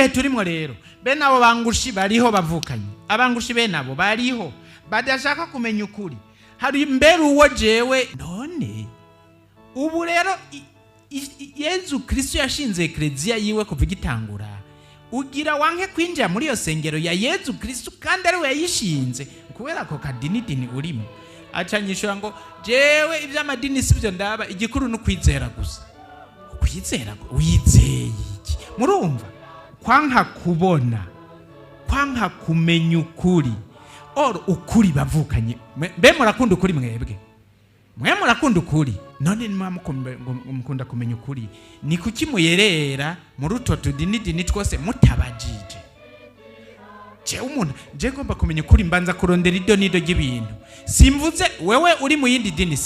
gihe turimo rero bene abo bangushi bariho bavukanye, abangushi bene abo bariho badashaka kumenya ukuri. Hari mbere uwo jewe none ubu rero Yezu Kristo yashinze eklezia yiwe kuva igitangura, ugira wanke kwinjira muri iyo sengero ya Yezu Kristo kandi ari we yayishinze kubera ko kadinidini urimo. Acanyishura ngo jewe iby'amadini sibyo ndaba, igikuru no kwizera gusa. Kwizera wizeye iki? Murumva kwanka kubona, kwanka kumenya ukuri. Ukuri bavukanye mbe murakunda ukuri mwebwe? Mwe murakunda ukuri? None nimwe mukunda kumenya ukuri, ni kuki muyerera muri utwo tudinidini twose mutabajije? Je umuntu je ngomba kumenya ukuri, mbanza kurondera ido nido y'ibintu. Simvuze wewe uri mu yindi dini,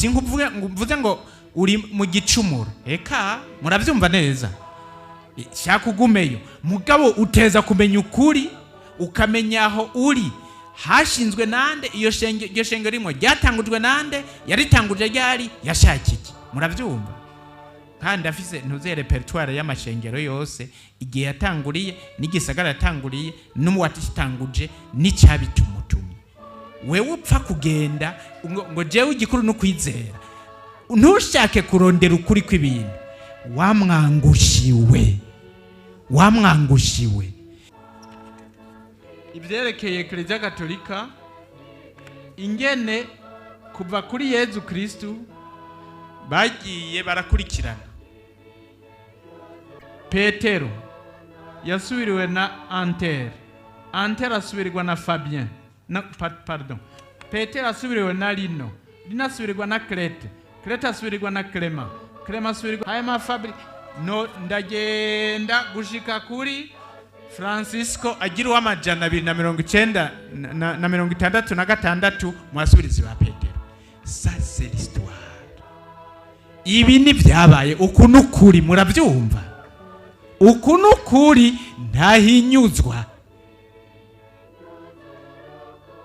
mvuze ngo uri mu gicumuro. Eka muravyumva neza, shaka ugumeyo, mugabo uteza kumenya ukuri, ukamenya aho uri hashinzwe nande, iyo shengero rimwe ryatangujwe nande, yaritanguje ryari, yashakiki. Muravyumva? Kandi afise ntuze repertoire y'amashengero yose, igihe yatanguriye n'igisagara yatanguriye n'umuwatitanguje n'icyabitumutumye. Wewe upfa kugenda ngo jewe igikuru no kwizera, ntushake kurondera ukuri kw'ibintu, wamwangushiwe. Ibyerekeye Eklezia Gatolika ingene kuva kuri Yezu Kristo bagiye barakurikirana. Petero yasubiriwe na Anter asubirwa na Fabien Petero asubiriwe na Lino asubirwa na Crete asubirwa na Clement asubirwa hayama Fabri. No ndagenda gushika kuri Francisco agira w'amajana 290 na 66 mwasubirizi ba Petero. Ça c'est l'histoire. Ibi ni byabaye uku n'ukuri, murabyumva? Uku n'ukuri ntahinyuzwa.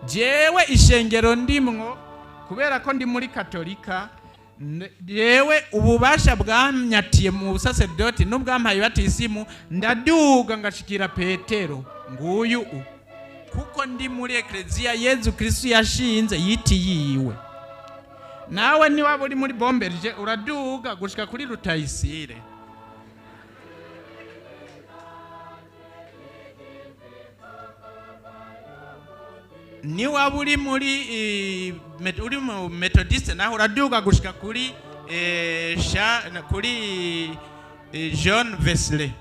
Jewe ishengero ndimwo kubera ko ndi muri Katolika, jewe ububasha bwamyatiye mu busaseridoti n'ubwampaye batisimu, ndaduga ngashikira Petero nguyu kuko ndi muri eklezia Yezu Kristo yashinze yiti yiwe. Nawe ni waba uri muri Bomberge uraduga gushika kuri Rutayisire. Ni waba uri muri uri mu Methodiste naho uraduga gushika kuri John Wesley.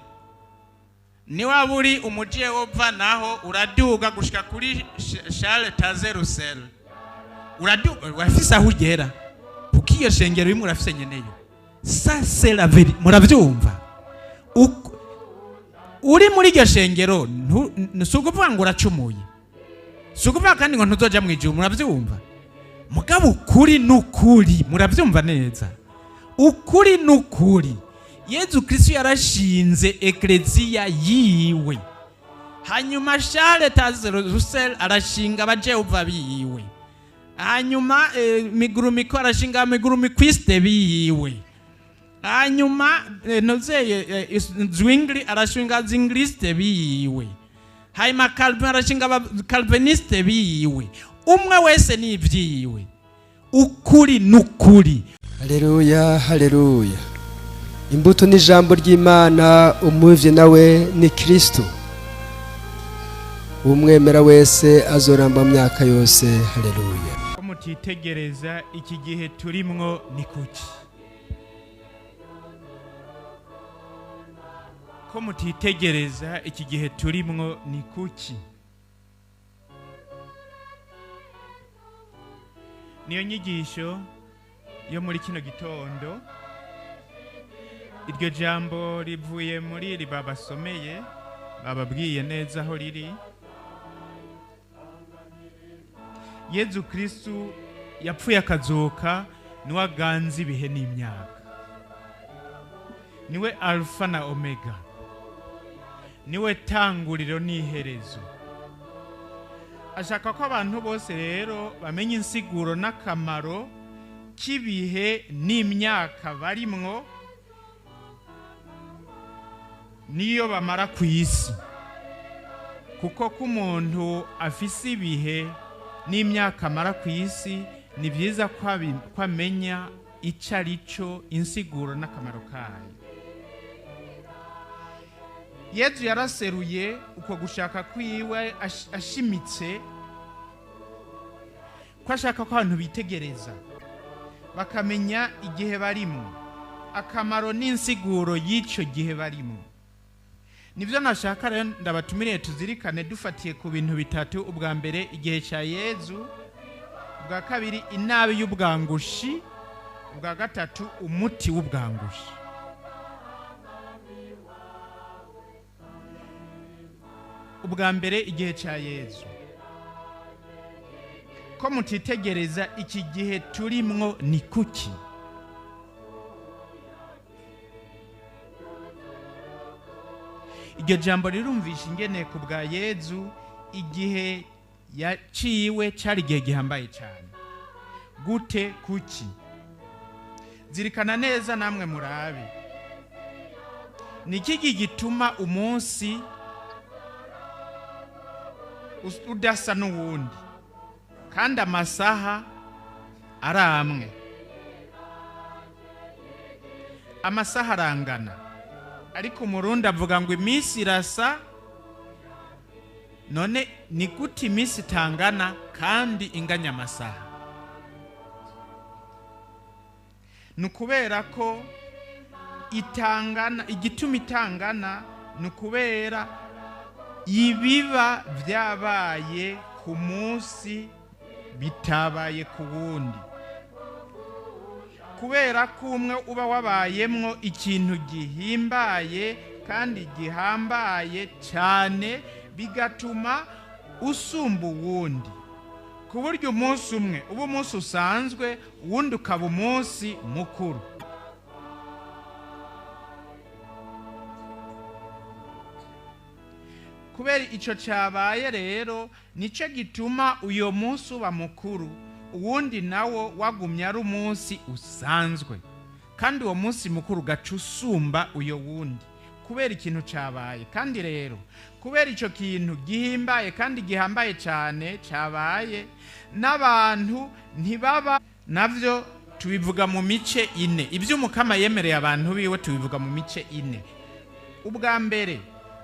Ni waba uri umujewova naho uraduga gushika kuri Charles Taze-Russell. Uraduga wafisa hugera kuko iyo shengero rimwe urafise nyeneyo. Ça c'est la vérité. Muravyumva? Uri muri iryo shengero nsukuvuga ngo uracumuye, sukuvuga kandi ngo ntuzoja mu ijuru. Muravyumva? Mugabo ukuri n'ukuri, muravyumva neza? Ukuri n'ukuri, Yezu Kristo yarashinze eklezia yiwe, hanyuma Charles Taze-Russell arashinga abajehova biwe, hanyuma Migurumiko arashinga Migurumikwiste biwe, hanyuma nozeye Zwingli arashinga Zwingliste biwe, hanyuma Calvin arashinga Calviniste biwe. Umwe wese ni ibyiwe. Ukuri n'ukuri. Haleluya, haleluya. Imbuto ni ijambo ry'Imana, umuvye nawe ni Kristo. Umwemera wese azoramba myaka yose. Haleluya. Mutitegereza iki gihe turimwo ni kuki? Ko mutitegereza iki gihe turimwo ni kuki? Niyo nyigisho yo muri kino gitondo. Iryo jambo rivuye muri iri babasomeye, bababwiye neza aho riri. Yezu Kristo yapfuye akazuka, niwe aganza ibihe n'imyaka, niwe Alpha na Omega, niwe tanguriro n'iherezo. Ashaka ko abantu bose rero bamenye insiguro n'akamaro k'ibihe n'imyaka barimwo niyo bamara ku isi. kuko ko umuntu afise ibihe n'imyaka amara ku isi ni byiza ko amenya icyo ari cyo, insiguro n'akamaro kayo. Yezu yaraseruye uko gushaka kwiwe ashimitse ko ashaka ko abantu bitegereza bakamenya igihe barimo, akamaro n'insiguro y'icyo gihe barimo. Nibyo nashaka rero ndabatumiriye tuzirikane dufatiye ku bintu bitatu: ubwa mbere igihe cya Yezu, ubwa kabiri inabi y'ubwangushi, ubwa gatatu umuti w'ubwangushi. Ubwa mbere igihe cya Yezu, ko mutitegereza iki gihe turimwo ni kuki? Iryo jambo rirumvisha ingene ku bwa Yezu igihe yaciwe cyari igihe gihambaye cyane. Gute? Kuki? Zirikana neza namwe murabe, ni iki gituma umunsi udasa n'uwundi kandi amasaha ari amwe? Amasaha arangana, ariko umurundi avuga ngo iminsi irasa. None ni gute iminsi itangana kandi inganya amasaha? Ni ukubera ko itangana, igituma itangana ni ukubera ibiba byabaye ku munsi bitabaye ku wundi, kubera ko umwe uba wabayemwo ikintu gihimbaye kandi gihambaye cyane, bigatuma usumba uwundi, ku buryo umunsi umwe uba umunsi usanzwe, uwundi ukaba umunsi mukuru. Kubera icyo cyabaye rero nicyo gituma uyo munsi uba mukuru, uwundi nawo wagumye ari umunsi usanzwe, kandi uwo munsi mukuru ugaca usumba uyo wundi kubera ikintu cyabaye. Kandi rero kubera icyo kintu gihimbaye kandi gihambaye cyane cyabaye, n'abantu ntibaba navyo tubivuga mu mice ine. Ibyo Umukama yemereye abantu biwe tubivuga mu mice ine. Ubwa mbere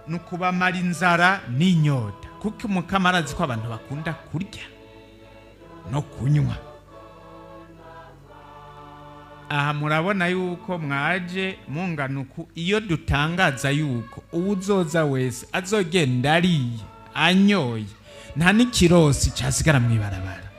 ni ukubamara inzara n'inyota, kuko Umukama arazi ko abantu bakunda kurya no kunywa. Aha murabona yuko mwaje munganuku iyo dutangaza yuko uwuzoza wese azogenda ariye anyoye, nta n'ikirosi cyasigara mw'ibarabara.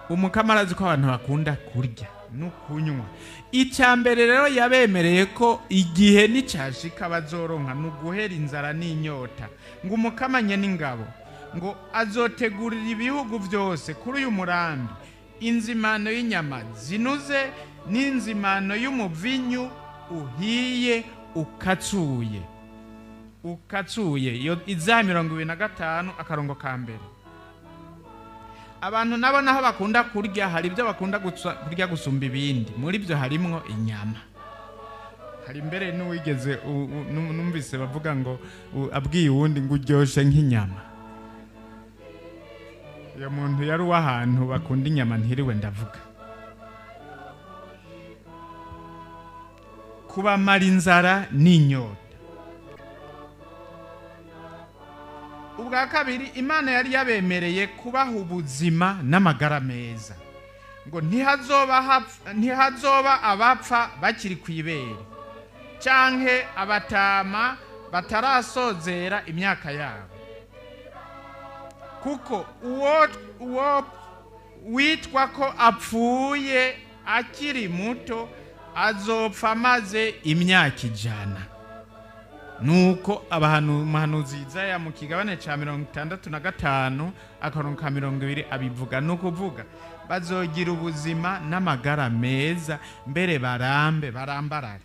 Umukama arazi ko abantu bakunda kurya no kunywa. Icya mbere rero yabemereye ko igihe nicyashika bazoronka no guhera inzara n'inyota, ngo Umukama n'ingabo ngo azotegurira ibihugu byose kuri uyu murambi inzimano y'inyama zinuze n'inzimano y'umuvinyu uhiye ukatsuye. Iyo Izaya 25 akarongo ka mbere. Abantu nabo naho bakunda kurya, hari ibyo bakunda kurya gusumba ibindi, muri byo harimwo inyama. Hari mbere n'uwigeze numvise bavuga ngo abwiye uwundi ngo uryoshe nk'inyama. Iyo muntu yari uw'ahantu bakunda inyama ntiriwe ndavuga. Kubamara inzara n'inyota. Ubwa kabiri, Imana yari yabemereye kubaha ubuzima n'amagara meza, ngo ntihazoba abapfa bakiri ku ibere canke abatama batarasozera imyaka yabo, kuko uwo witwa ko apfuye akiri muto azopfa amaze imyaka 100. Nuko umuhanuzi Izaya mu kigabane ca 65 akarongo ka 20 abivuga. Nukuvuga bazogira ubuzima n'amagara meza, mbere barambarare.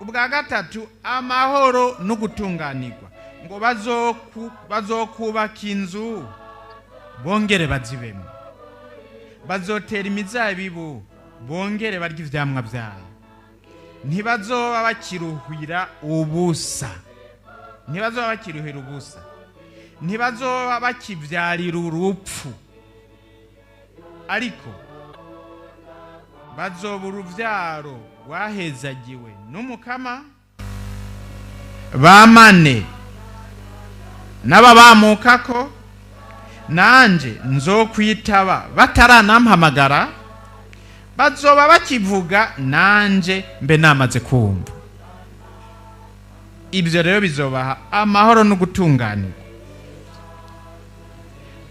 Ubwa gatatu, amahoro no gutunganirwa, ngo bazokubaka inzu bongere bazibemo, bazotera imizabibu bongere barya ivyamwa vyayo, ntibazoba bakiruhira ubusa, ntibazoba bakivyarira urupfu, ariko bazoba uruvyaro rwahezagiwe n'Umukama, bamane n'ababamukako, nanje nzokwitaba bataranampamagara, bazoba bakivuga nanje mbe namaze kumva. Ibyo rero bizobaha amahoro no gutunganirwa.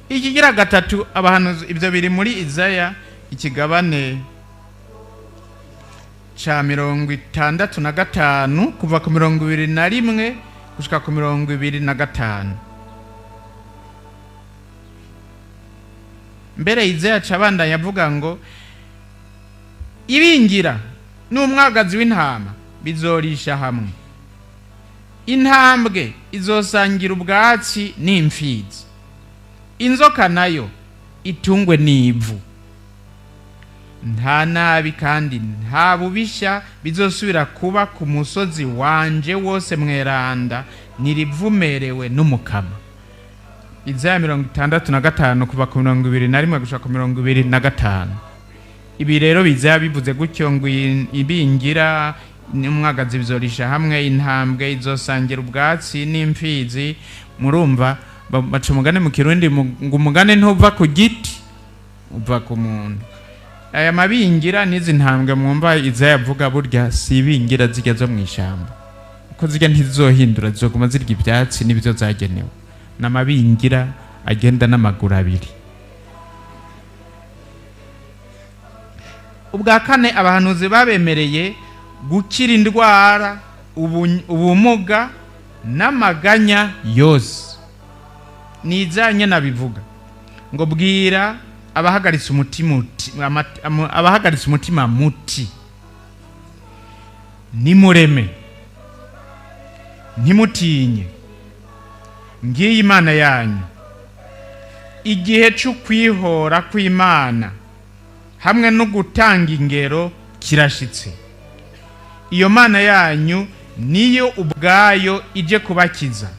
Ikigira gatatu, abahanuzi, ibyo biri muri Izaya ikigabane ca 65 kuva ku 21 gushika ku 25. Mbere Izaya cabandanya avuga ngo ibingira n'umwagazi w'intama bizorisha hamwe, intambwe izosangira ubwatsi n'imfizi, inzoka nayo itungwe n'ivu. Nta nabi kandi nta bubisha bizosubira kuba ku musozi wanje wose mweranda, nirivumerewe n'Umukama. Izaya 65 kuva ku 21 gushika ku 25. Ibi rero bizaya bivuze gutyo ngo ibingira n'umwagazi bizorisha hamwe, intambwe izosangira ubwatsi n'imfizi. Murumva baca umugani mu Kirundi ngo umugani ntuva ku giti uva ku muntu. Aya mabingira n'izi ntambwe mwumva Izaya avuga burya si ibingira zijya zo mu ishamba, kuko zijya ntizizohindura, zizoguma zirya ibyatsi n'ibyo zagenewe. N'amabingira agenda n'amaguru abiri. Ubwa kane, abahanuzi babemereye gukira indwara, ubumuga n'amaganya yose. Nizanye nabivuga ngo bwira abahagaritse umutima muti, nimureme ntimutinye, ngiye Imana yanyu. Igihe cyo kwihora kw'Imana hamwe no gutanga ingero kirashitse. Iyo Mana yanyu niyo ubwayo ije kubakiza.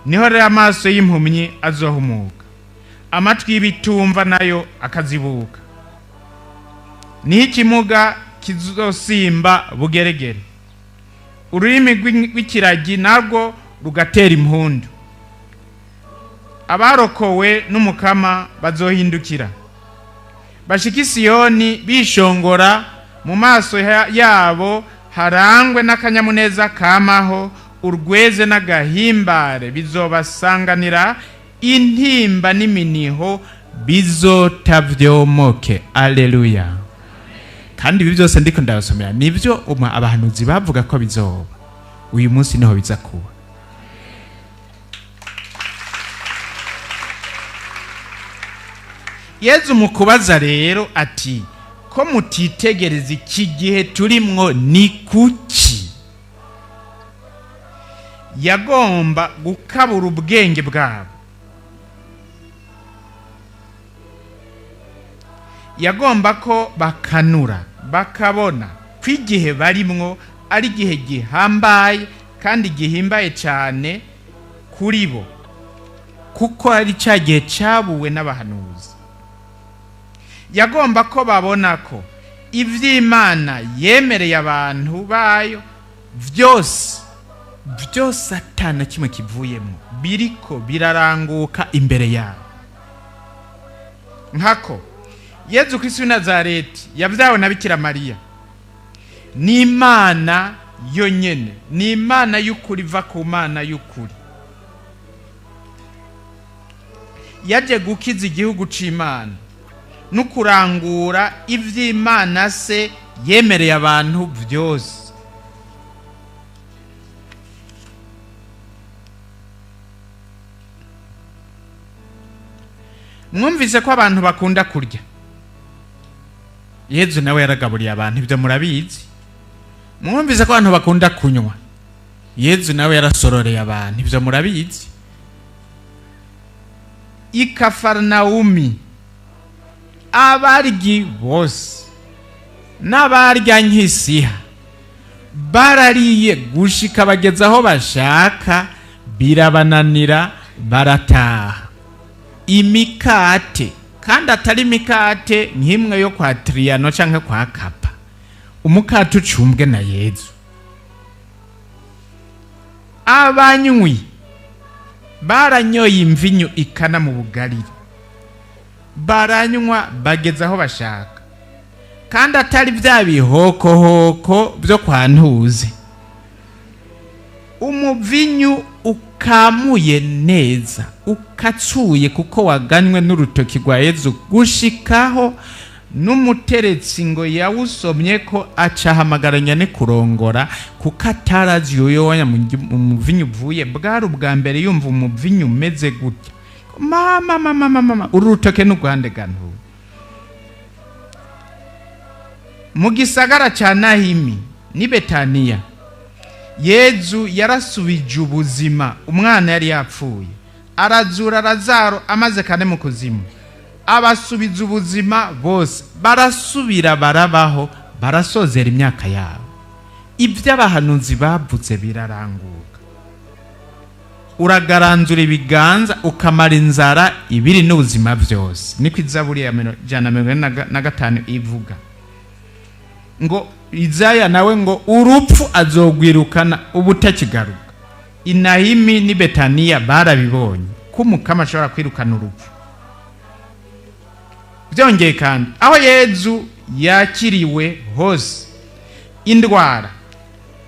Niho rero amaso y'impumyi azohumuka, amatwi y'ibitumva nayo akazibuka. Niho ikimuga kizosimba bugeregere, ururimi rw'ikiragi narwo rugatera impundu. Abarokowe n'Umukama bazohindukira, bashika i Siyoni bishongora, mu maso yabo harangwe n'akanyamuneza kamaho, urweze n'agahimbare bizobasanganira, intimba n'iminiho bizotavyomoke. Aleluya. Kandi ibi byose ndiko ndabasomera nivyo abahanuzi bavuga ko bizoba. Uyu munsi niho biza kuba. Yezu mu kubaza rero ati, ko mutitegereza iki gihe turimwo ni kuki? Yagomba gukabura ubwenge bwabo, yagomba ko bakanura bakabona ko igihe barimwo ari igihe gihambaye kandi gihimbaye cyane kuri bo, kuko ari cya gihe cyabuwe n'abahanuzi. Yagomba ko babona ko ivy'Imana yemereye abantu bayo vyose atana kimwe kivuyemo, biriko biraranguka imbere yabo. Nkako Yezu Kristo w'i Nazareti yavyawe na Bikira Mariya, ni Imana yonyene, ni Imana y'ukuri iva ku Mana y'ukuri. Yaje gukiza igihugu c'Imana no kurangura ivy'Imana se yemereye abantu vyose. Mwumvise ko abantu bakunda kurya, Yezu nawe yaragaburiye abantu, ibyo murabizi. Mwumvise ko abantu bakunda kunywa, Yezu nawe yarasororeye abantu, ibyo murabizi. I Kafarnaumi abaryi bose n'abarya nk'isiha barariye gushika bageze aho bashaka birabananira barataha. Imikate kandi atari imikate nk'imwe yo kwa Triyano canke kwa Kapa, umukate ucumbwe na Yezu. Abanywi baranyoye imvinyu ikana mu bugarire, baranywa bageze aho bashaka, kandi atari vya bihokohoko byo kwa Ntuze. Umuvinyu ukamuye neza, ukatsuye kuko waganywe n'urutoki rwa Yezu, gushikaho n'umuteretsi ngo yawusomye ko acahamagaranya ne kurongora, kuko atarazi yoyonya mu muvinyu uvuye. Bwari ubwa mbere yumva umuvinyu umeze gutya. Mama urutoke n'ugwande gantu. Mu gisagara ca Nahimi ni Betaniya, Yezu yarasubije ubuzima umwana yari yapfuye, arazura Lazaro amaze kane mu kuzimu, abasubiza ubuzima bose, barasubira barabaho, barasozera imyaka yabo. Ivy'abahanuzi bavuze biraranguka. Uragaranzura ibiganza ukamara inzara ibiri n'ubuzima byose. Niko Izaburi ya 145 ivuga ngo Izaya nawe ngo urupfu azogwirukana ubutakigaruka. Inahimi ni Betaniya barabibonye ko Umukama ashobora kwirukana urupfu. Byongeye kandi aho Yezu yakiriwe hose, indwara,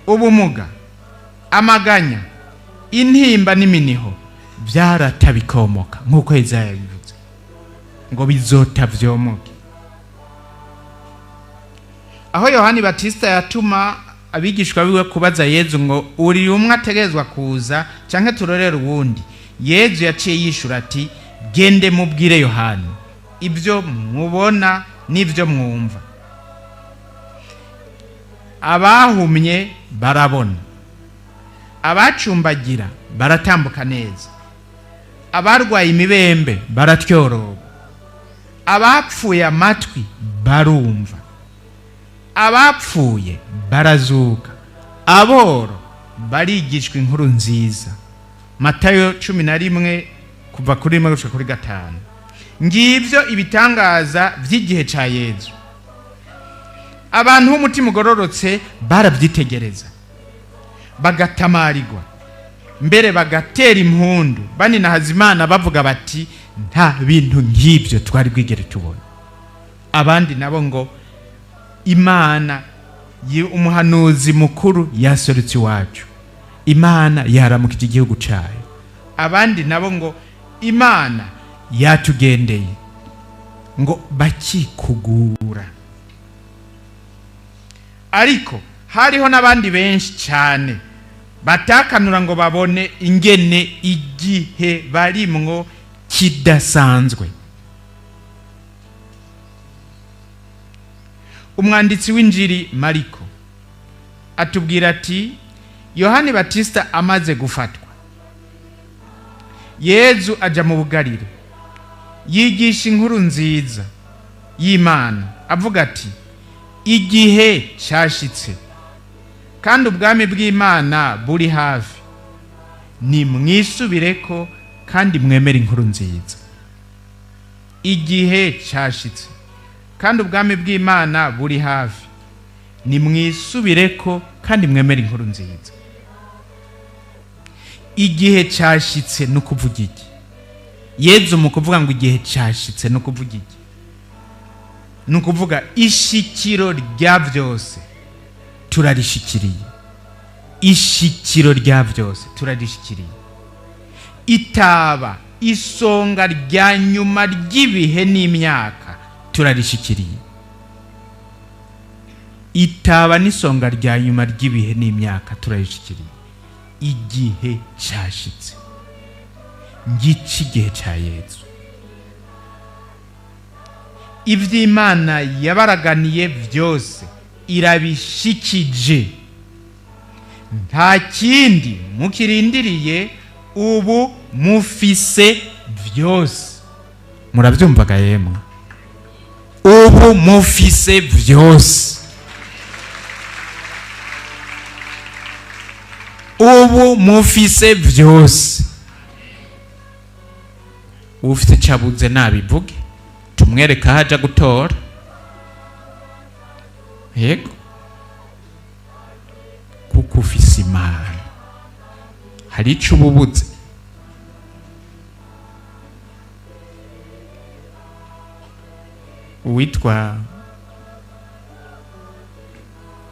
ubumuga, amaganya, intimba n'iminiho byaratabikomoka nk'uko Izaya bivuze ngo bizota vyomoke. Aho Yohani Batista yatuma abigishwa biwe kubaza Yezu ngo uri umwe ategezwa kuza canke turorera uwundi, Yezu yaciye yishura ati gende mubwire Yohani ibyo mubona n'ibyo mwumva. Abahumye barabona, abacumbagira baratambuka neza, abarwaye imibembe baratyoroba, abapfuye amatwi barumva, abapfuye barazuka, aboro barigishwa inkuru nziza. Matayo 11 kuva kuri 1 gushika kuri 5. Ngivyo ibitangaza vy'igihe ca Yezu. Abantu b'umutima ugororotse baravyitegereza, bagatamarirwa, mbere bagatera impundu baninahaza Imana bavuga bati nta bintu nk'ibyo twari bwigere tubona. Abandi nabo ngo Imana umuhanuzi mukuru yasoretse iwacu, Imana yaramukije igihugu cayo. Abandi nabo ngo Imana yatugendeye, ngo bakikugura. Ariko hariho n'abandi benshi cyane batakanura ngo babone ingene igihe barimwo kidasanzwe. Umwanditsi w'injiri Mariko atubwira ati Yohani Batista amaze gufatwa, Yezu aja mu bugarire yigisha inkuru nziza y'Imana avuga ati igihe cyashitse kandi ubwami bw'Imana buri hafi, ni mwisubireko kandi mwemere inkuru nziza. Igihe cyashitse kandi ubwami bw'Imana buri hafi, ni mwisubireko kandi mwemere inkuru nziza. Igihe cyashitse no kuvuga iki? Yezu mu kuvuga ngo igihe cyashitse no kuvuga iki? No kuvuga ishikiro rya byose turarishikiriye. Ishikiro rya byose turarishikiriye. Itaba isonga rya nyuma ry'ibihe n'imyaka turarishikiriye. Itaba n'isonga rya nyuma ry'ibihe n'imyaka turarishikiriye. Igihe cyashitse, ngici igihe cya Yezu. Ivy'Imana yabaraganiye byose irabishikije, nta kindi mukirindiriye, ubu mufise byose. Murabyumvaga yemwe? Ubu mufise byose. ubu mufise byose. Ufite cyabuze nabivuge tumwereka haja gutora. Yego, kuko ufise Imana hari icyo ububuze. Uwitwa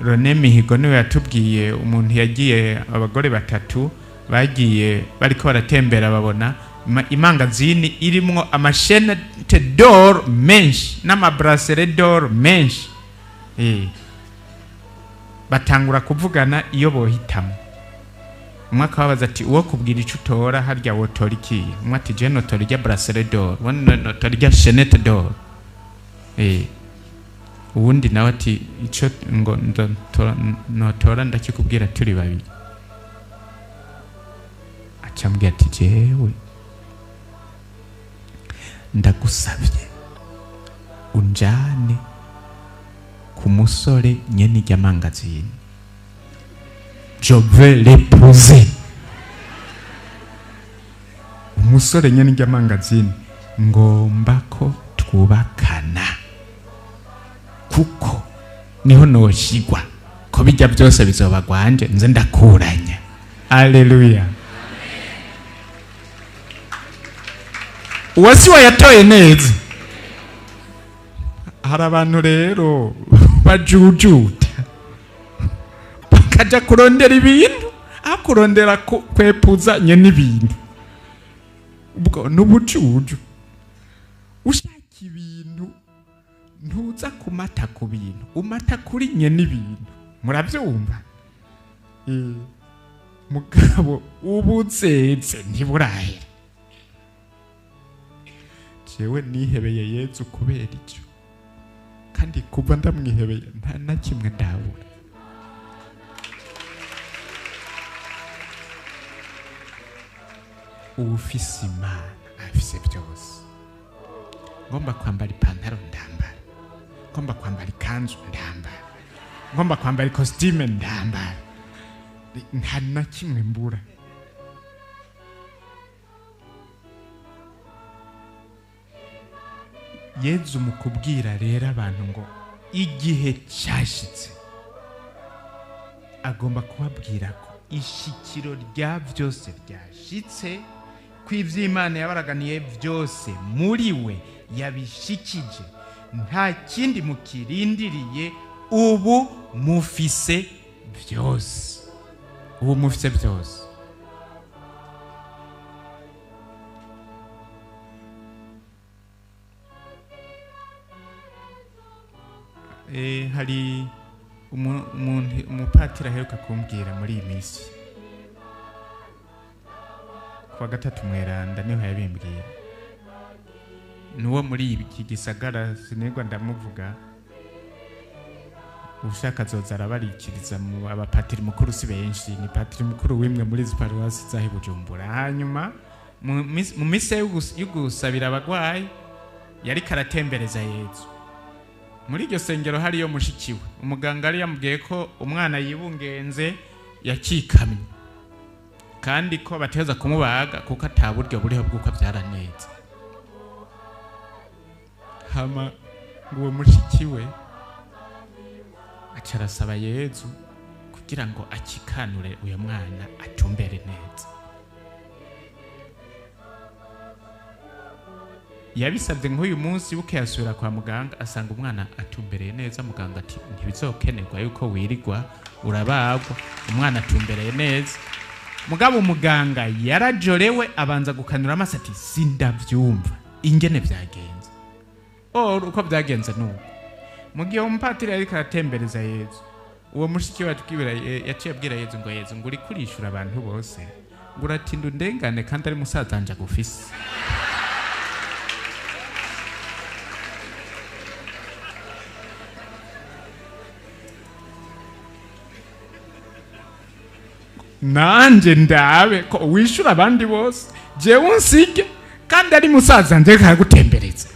Rone Mihigo niwe yatubwiye umuntu yagiye, abagore batatu bagiye bariko baratembera babona imangazini irimwo amashenete d'or menshi n'amabrasserie d'or menshi. Batangura kuvugana iyo bohitamo. Umwe akababaza ati uwo kubwira icyo utora harya wotora ikiye? Umwe ati je notora irya brasserie d'or, uwundi notora irya chenette d'or. Uwundi nawe ati icyo ngo notora ndakikubwira turi babiri. Acambwira ati jewe ndagusabye unjane ku musore nyene irya mangazini. Je veux l'épouser. Umusore nyene irya mangazini ngomba ko twubakana, kuko niho noshigwa ko bijya byose bizoba gwanje nze ndakuranya. Haleluya. Uwasi wayatoye neza. Hari abantu rero bajujuta bakaja kurondera ibintu akurondera kwepuza nyene ibintu. Ubwo n'ubucuju. Ushaka ibintu ntuza kumata ku bintu, umata kuri nyene ibintu. Murabyumva? Mugabo ubuzeze ntiburahera. Jewe nihebeye Yesu kubera icyo, kandi kuva ndamwihebeye nta na kimwe ndabura. Ufise Imana afise byose. Ngomba kwambara ipantaro ndambara, ngomba kwambara ikanzu ndambara, ngomba kwambara ikositime ndambara, nta na kimwe mbura. Yezu mukubwira rero abantu ngo igihe cyashitse, agomba kubabwira ko ishikiro rya byose ryashitse, ko ivy'Imana yabaraganiye byose muri we yabishikije, nta kindi mukirindiriye. Ubu mufise byose, ubu mufise byose. Hari umupatiri aheruka kumbwira muri iyi minsi, kuwa gatatu mweranda niho yabimbwira. Nuwo muri iki gisagara sinigwa ndamuvuga, ushaka azoza arabarikiriza mu abapatiri mukuru si benshi, ni patiri mukuru wimwe muri izi paruwasi zahi Bujumbura. Hanyuma mu mise yo gusabira abagwayi yari karatembereza Yezu. Muri iryo sengero hariyo mushikiwe, umuganga ari yamubwiye ko umwana yibungenze yakikamye, kandi ko bateza kumubaga kuko ataburyo buriho bwuko byaraneze. Hama ngo mushikiwe acarasaba Yezu kugira ngo akikanure uyo mwana atumbere neza. Yabisabye nk'uyu munsi buke yasubira kwa muganga asanga umwana atumbereye neza. Muganga ati ntibizokenerwa yuko wirigwa urabagwa, umwana atumbereye neza. Mugabo umuganga yarajorewe abanza gukanura amaso ati sindavyumva ingene byagenze. Uko byagenze nuko mu gihe umupatiri yari karatembereza Yezu, uwo mushiki watwibira yaciye abwira Yezu ngo Yezu ngo uri kurishura abantu bose, ngo uratinda undengane kandi ari musaza anje gufise. Nanje ndabe ko wishura abandi bose, jewe unsige kandi ari musaza anje kagutembereza.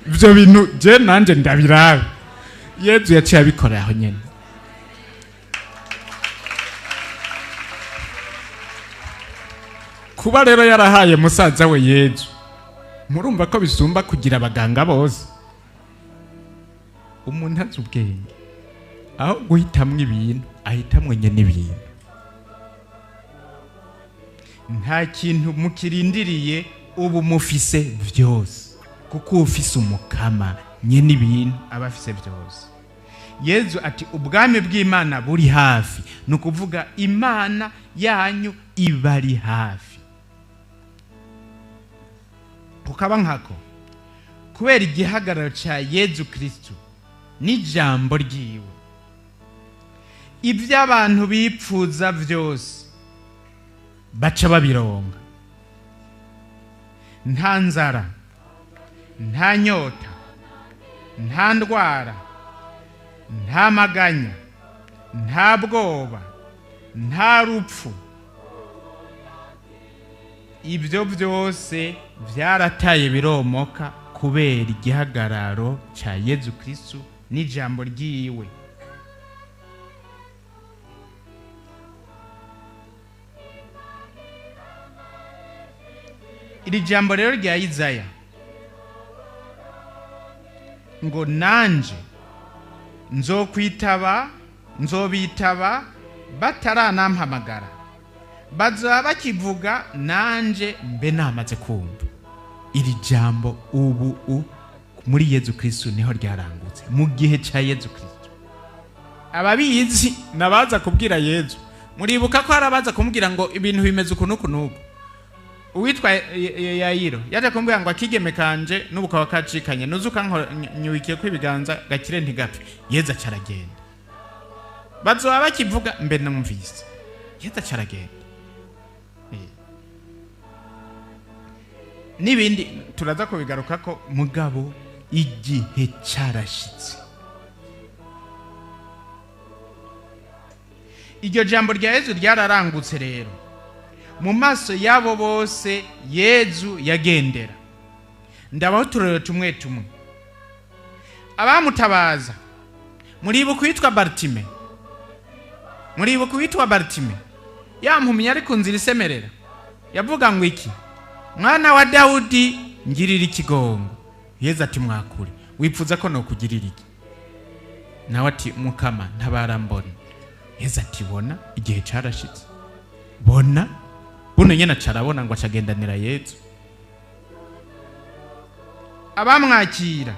Ibyo bintu je nanje ndabirabe. Yezu yaciye abikora aho nyene. kuba rero yarahaye musaza we Yezu, murumva ko bisumba kugira abaganga bose. Umuntu azi ubwenge aho guhitamwo ibintu ahitamwe nyene ibintu. Nta kintu mukirindiriye ubu mufise vyose, kuko ufise umukama nyene ibintu abafise vyose. Yezu ati ubwami bw'Imana buri hafi, nukuvuga Imana yanyu ibari hafi. Kukaba nkako kubera igihagararo ca Yezu Kristo n'ijambo ryiwe, ibyo abantu bipfuza vyose baca babironga. Nta nzara, nta nyota, nta ndwara, nta maganya, nta bwoba, nta rupfu. Ibyo byose byarataye biromoka kubera igihagararo ca Yezu Kristo n'ijambo ryiwe. Iri jambo rero rya Isaya ngo nanje nzobitaba bataranampamagara, bazaba bakivuga nanje mbe namaze kumva. Iri jambo ubu muri Yezu Kristo niho ryarangutse, mu gihe ca Yezu Kristo. Ababizi nabaza kubwira Yezu, muribuka ko arabaza kumubwira ngo ibintu bimeze ukuntu kunuko. Uwitwa Yayiro yaje kumbwira ngo akigeme kanje n'ubukaba kacikanye, nuzuka nyuikiye ko ibiganza gakire ntigapfe. Yezu acaragenda, bazoba bakivuga mbe namvise. Yezu acaragenda. Nibindi turaza kubigaruka ko mugabo igihe carashitse. Iryo jambo rya Yezu ryararangutse rero. Mu maso yabo bose Yezu yagendera. Ndabaho turero tumwe tumwe. Abamutabaza, muribuka witwa Bartime. Muribuka witwa Bartime. Yampumye ari ku nzira isemerera. Yavuga ngo iki? Mwana wa Dawudi ngirira ikigongo. Yezu ati mwakure, wipfuza ko no kugirira iki? Nawe ati mukama ntabara mbona. Yezu ati bona igihe carashitse. Bona buno nyene carabona ngo acagendanira Yezu. Abamwakira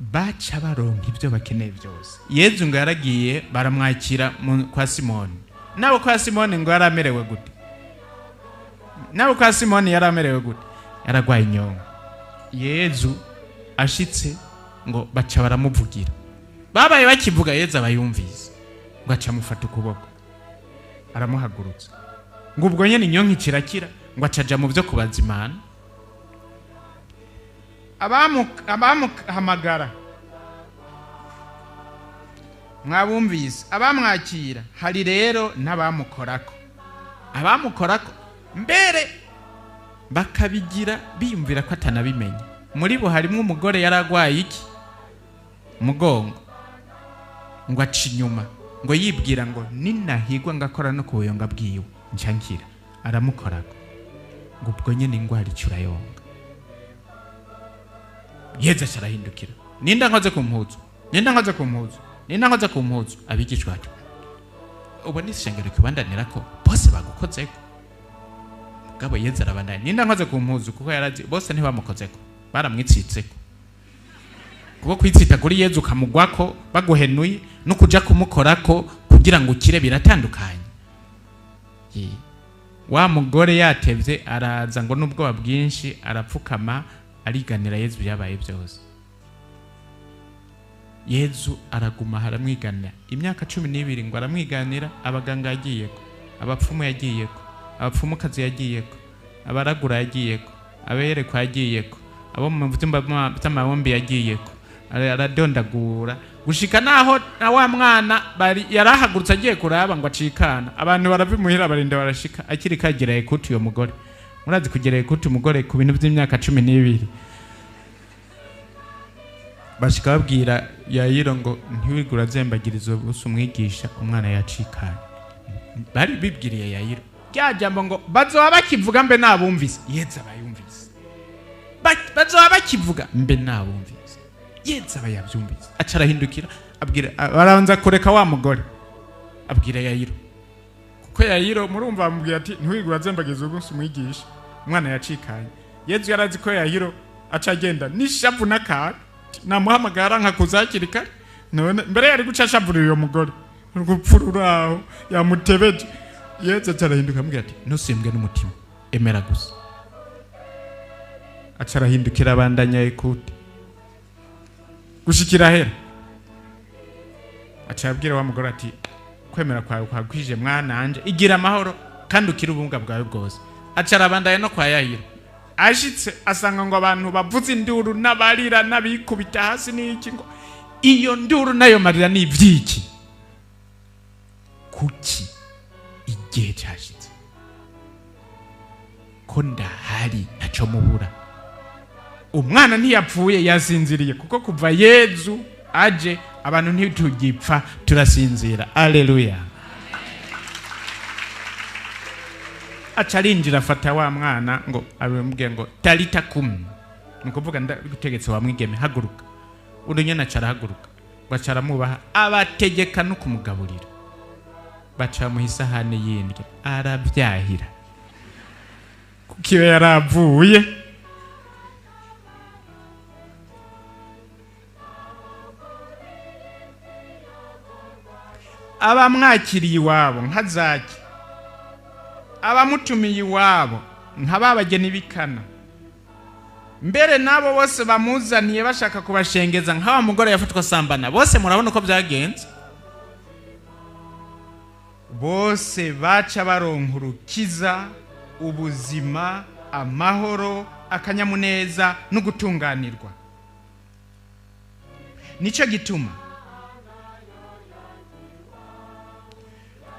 baca baronka ibyo bakeneye byose. Yezu ngo yaragiye baramwakira kwa Simoni. Nawe kwa Simoni ngo yaramerewe gute? Nawe kwa Simoni yaramerewe gute? Yaragwaye inyonga. Yezu ashitse ngo baca baramuvugira. Babaye bakivuga Yezu abayumvise. Ngo aca mufata ukuboko aramuhagurutsa. Ngo ubwo nyene inyonka ikirakira, ngo acaja mu byo kubaza Imana. Abamuhamagara mwabumvise, abamwakira hari rero n'abamukorako. Abamukorako mbere bakabigira biyumvira ko atanabimenya. Muri bo harimo umugore yaragwaye iki? Mugongo. Ngo aca inyuma, ngo yibwira ngo ninahigwa ngakora no kubuyonga bwiwe ncankira. Aramukorako. Ngo ubwo nyene ingwara icurayonga. Yezu arahindukira. Ninda nkoze kumpuzu, ninda nkoze kumpuzu, ninda nkoze kumpuzu. Abigishwa ati ubu nisengero kibandanira ko bose bagukozeko. Mugabo Yezu arabandanya, ninda nkoze kumpuzu, kuko yarazi bose ntibamukozeko, baramwitsitseko. Kuko kwitsita kuri Yezu kamugwako baguhenuye no kuja kumukorako kugira ngo ukire biratandukanye. Wa mugore yatevye araza ngo nubwo bwinshi arapfukama ariganira Yezu byabaye byose. Yezu araguma haramwiganira imyaka 12 ngo aramwiganira. Abaganga yagiyeko, abapfumu yagiyeko, abapfumukazi yagiyeko, abaragura yagiyeko, aberekwa yagiyeko, abo mu byumba by'amabombi yagiyeko, aradondagura gushika naho na wa mwana bari yarahagurutse agiye kuraba ngo acikana. Abantu baravimuhira barinda barashika akiri kageraye kuti uyo mugore. Murazi kugereye kuti umugore ku bintu by'imyaka 12 bashika babwira Yayiro ngo ntiwigura zembagirizo buso umwigisha umwana yacikanye. bari bibwiriye Yayiro rya jambo ngo bazoba bakivuga mbe nabumvise. Yezu abayumvise. Bazoba bakivuga mbe nabumvise. Yezu abayavyumvise. Acarahindukira abwira baranza kureka wa mugore. Abwira Yayiro. Kuko Yayiro murumva amubwira ati ntiwigura zembagiza ubu umwigisha. Umwana yacikanye. Yezu yarazi ko Yayiro acagenda nishavu nakara. Namuhamagara nkakuzakiri kare. None mbere yari gucashavurira uyo mugore. Rugupfururaho yamutebeje. Yezu acarahinduka amubwira ati ntusimbwe n'umutima. Emera gusa. Acarahindukira abandanya ekuti. Gushikira hera. Acabwira wa mugore ati kwemera kwawe kwakwije mwana anje igira amahoro kandi ukira ubunga bwawe bwose. Acarabandanya no kwa Yayiro. Ashitse asanga ngo abantu bavuza induru n'abarira n'abikubita hasi n'iki ngo iyo nduru nayo marira ni ivyiki. Kuki igihe cyashitse ko ndahari ntaco mubura. Umwana ntiyapfuye yasinziriye kuko kuva Yezu aje abantu ntitugipfa turasinzira. Alleluia. Acarinjira afata wa mwana ngo abimubwiye ngo talita kum. Nukuvuga ndagutegetse wa mwigeme haguruka. Urunyana acara haguruka. Bacara mubaha abategeka no kumugaburira. Baca mu isahani yindya arabyahira. Kukiwe yaravuye. Abamwakiriye iwabo nkazaki. Abamutumiye iwabo nk'ababageni bikana. Mbere nabo bose bamuzaniye bashaka kubashengeza nk'aba mugore yafatwa sambana. Bose murabona uko byagenze. Bose baca baronkurukiza ubuzima, amahoro, akanyamuneza no gutunganirwa. Nico gituma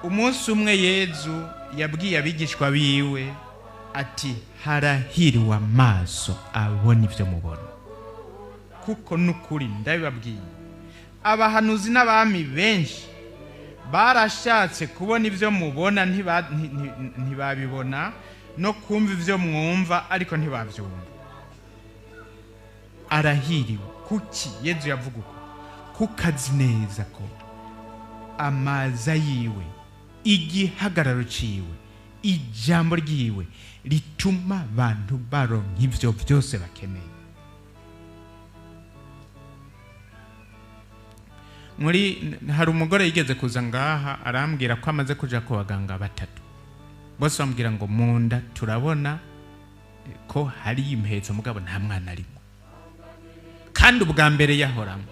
umunsi umwe Yezu yabwiye abigishwa biwe ati harahiriwe amaso abona ivyo mubona. Kuko nukuri ndabibabwiye abahanuzi n'abami benshi barashatse kubona ivyo mubona ntibabibona no kumva ivyo mwumva ariko ntibavyumva. Arahiriwe kuki Yezu yavuga uko kukazi neza ko amaza yiwe igihagararo ciwe ijambo ryiwe rituma abantu baronka ivyo byose bakeneye. Hari umugore yigeze kuza ngaha arambwira ko amaze kuja ku baganga batatu. Bose bambwira ngo munda turabona ko hari impezo mugabo nta mwana arimo. Kandi ubwa mbere yahoramo.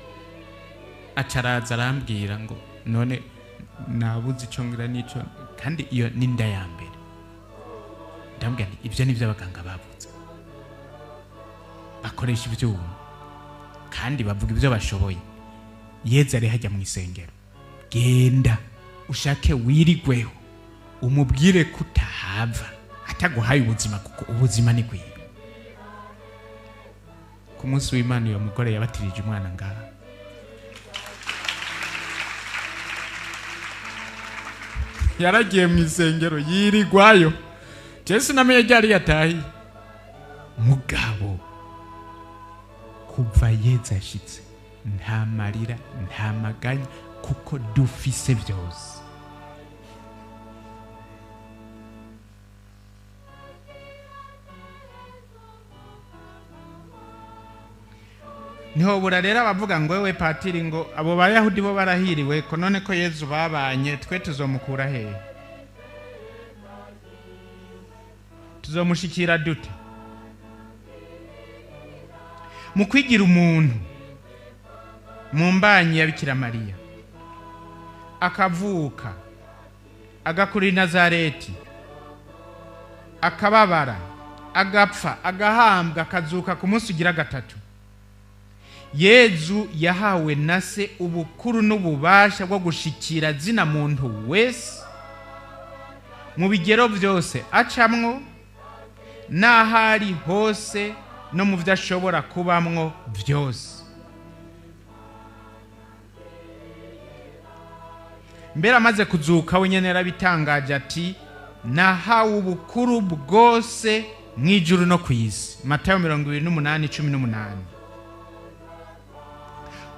Acaraza arambwira ngo none nabuze ico ngira nico kandi iyo ninda ya mbere. Ndambwira nti ivyo nivyo abaganga bavuze. Bakoresha ivyuma kandi bavuga ivyo bashoboye. Yezu ari hajya mu isengero. Genda ushake wirigweho umubwire kutahava ataguhaye ubuzima kuko ubuzima ni kwiye. Ku munsi w'Imana uyo mugore yabatirije umwana ngaha. Yaragiye mu isengero yirigwayo. Jesu namenye ryari yatahi. Mugabo kuva Yezu ashitse nta marira nta maganya kuko dufise byose. Niho burarera bavuga ngo wewe patiri ngo abo bayahudi bo barahiriwe ko none ko Yezu babanye twe tuzomukura he? Tuzomushikira dute? Mu kwigira umuntu mu mbanyi ya Bikira Mariya akavuka agakuri Nazareti akababara agapfa agahambwa akazuka ku munsi ugira gatatu. Yezu yahawe na se ubukuru n'ububasha bwo gushikira zina muntu wese mu bigero byose acamwo n'ahari hose no mu vyashobora kubamwo byose. mbere amaze kuzuka we nyene yarabitangaje ati nahawe ubukuru bwose mu ijuru no ku isi. Matayo 28:18.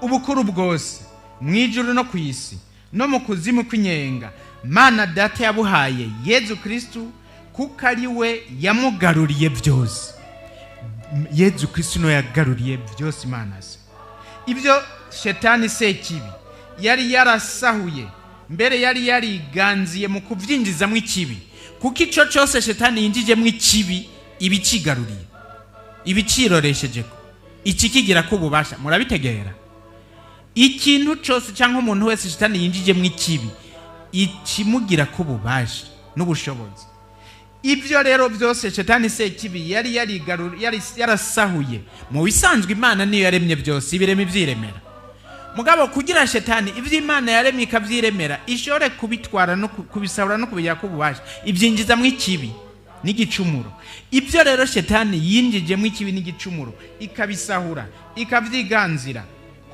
Ubukuru bwose mu ijuru no ku isi no mu kuzimu kw'inyenga Mana Data yabuhaye Yezu Kristu, kuko ari we yamugaruriye byose. Yezu Kristu no yagaruriye byose Imana se. Ibyo Shetani Sekibi yari yarasahuye, mbere yari yariganziye mu kuvyinjizamwo ikibi, kuko ico cyose Shetani yinjijemwo ikibi ibicigaruriye, ibiciroreshejeko, iki kigira ko ububasha. Murabitegera? Ikintu cyose cyangwa umuntu wese Shetani yinjijemwo ikibi ikimugira ko ububasha n'ubushobozi. Ibyo rero byose Shetani Sekibi yari yarasahuye. Mu bisanzwe Imana niyo yaremye byose, ibirema ivyiremera. Mugabo kugira Shetani ivyo Imana yaremye ikavyiremera ishore kubitwara no kubisahura no kubigira ko ububasha, ivyinjizamwo ikibi n'igicumuro. Ibyo rero Shetani yinjijemwo ikibi n'igicumuro ikabisahura ikavyiganzira,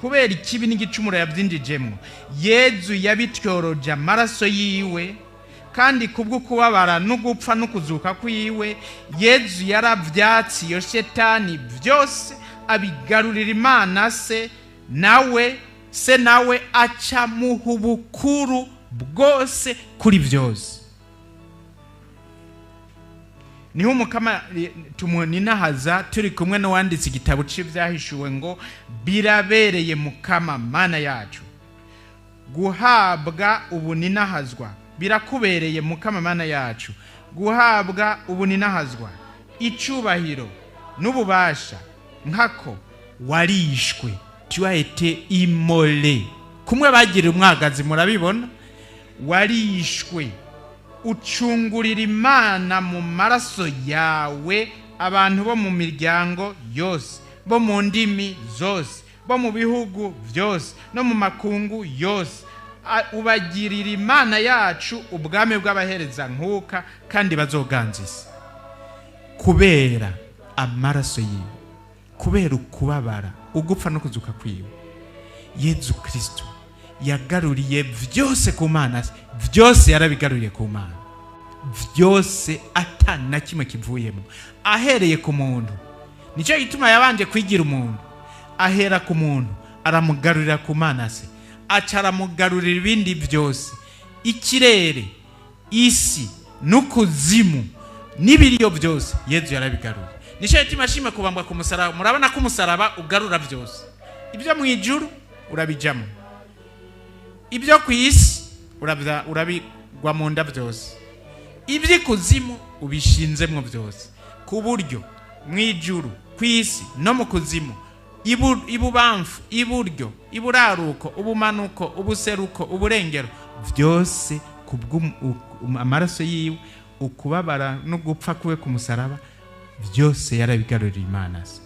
kubera ikibi n'igicumuro yavyinjijemwo, Yezu yabityoroje amaraso yiwe, kandi kubwo kubabara no gupfa no kuzuka kwiwe Yezu yaravyatsi iyo Shetani byose abigarurira Imana se, nawe aca muha ubukuru bwose kuri byose. Niho umukama tumuninahaza turi kumwe n'uwanditse igitabo c'ivyahishuwe ngo birabereye Mukama Mana yacu guhabwa ubuninahazwa. Birakubereye Mukama Mana yacu guhabwa ubuninahazwa, icubahiro n'ububasha, nkako warishwe. Tu as été immolé. Kumwe bagira umwagazi, murabibona? Warishwe ucungurira Imana mu maraso yawe abantu bo mu miryango yose, bo mu ndimi zose, bo mu bihugu byose no mu makungu yose. Ubagirira Imana yacu ubwami bw'abahereza nkuka, kandi bazoganzisa kubera amaraso yiwe, kubera ukubabara, ugupfa no kuzuka kwiwe. Yezu Kristu yagaruriye byose ku Mana, byose yarabigaruriye ku Mana, byose atana kimwe kivuyemo, ahereye ku muntu. Nicyo gituma yabanje kwigira umuntu, ahera ku muntu aramugarurira ku Mana se, acaramugarurira ibindi byose, ikirere, isi n'ukuzimu n'ibiriyo byose Yezu yarabigaruriye. Nicyo gituma ashima kubambwa ku musaraba. Murabona ko umusaraba ugarura byose. Ibyo mu ijuru urabijamo, ibyo ku isi urabigwa mu nda byose, ibyo kuzimu ubishinzemwo byose, ku buryo mu ijuru, ku isi no mu kuzimu, ibubamfu, iburyo, iburaruko, ubumanuko, ubuseruko, uburengero, byose kubw'amaraso yiwe, ukubabara no gupfa kuwe ku musaraba, byose yarabigarurira Imana se.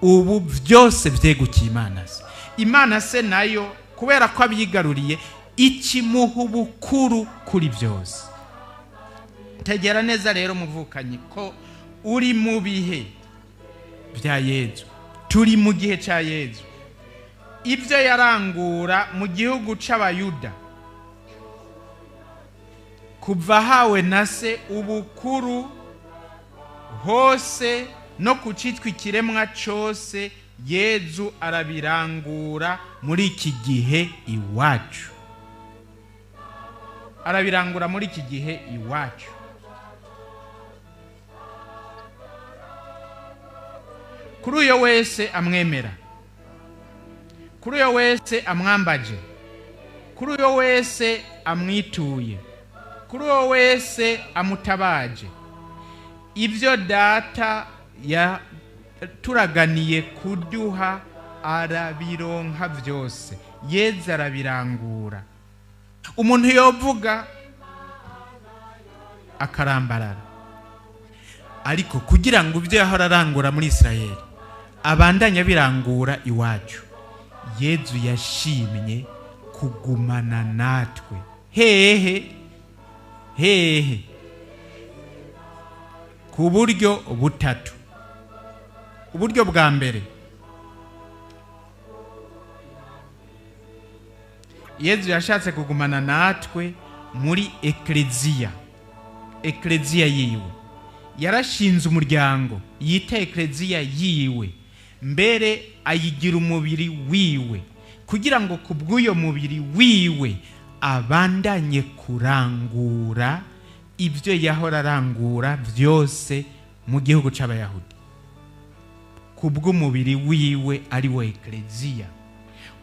Ubu byose vyegukiye Imana se. Imana se nayo kubera ko abigaruriye ikimuha ubukuru kuri byose. Tegera neza rero muvukanyi ko uri mu bihe bya Yezu, turi mu gihe cya Yezu. Ibyo yarangura mu gihugu c'abayuda kuva hawe na se ubukuru hose no kucitwa ikiremwa cyose, Yezu arabirangura muri iki gihe iwacu. Arabirangura muri iki gihe iwacu. Kuri uyo wese amwemera, kuri uyo wese amwambaje, kuri uyo wese amwituye, kuri uyo wese amutabaje, ibyo Data turaganiye kuduha arabironka byose. Yezu arabirangura. Umuntu yovuga akarambarara, ariko kugira ngo ibyo yahora arangura muri Israeli abandanya birangura iwacu, Yezu yashimye kugumana natwe. Hehe ku buryo butatu. Uburyo bwa mbere, Yezu yashatse kugumana natwe muri ekleziya yiwe. Yarashinze umuryango yita ekleziya yiwe, mbere ayigira umubiri wiwe, kugira ngo kubw'uyo mubiri wiwe abandanye kurangura ibyo yahora arangura byose mu gihugu c'abayahudi. Kubw'umubiri wiwe ari wo ekleziya.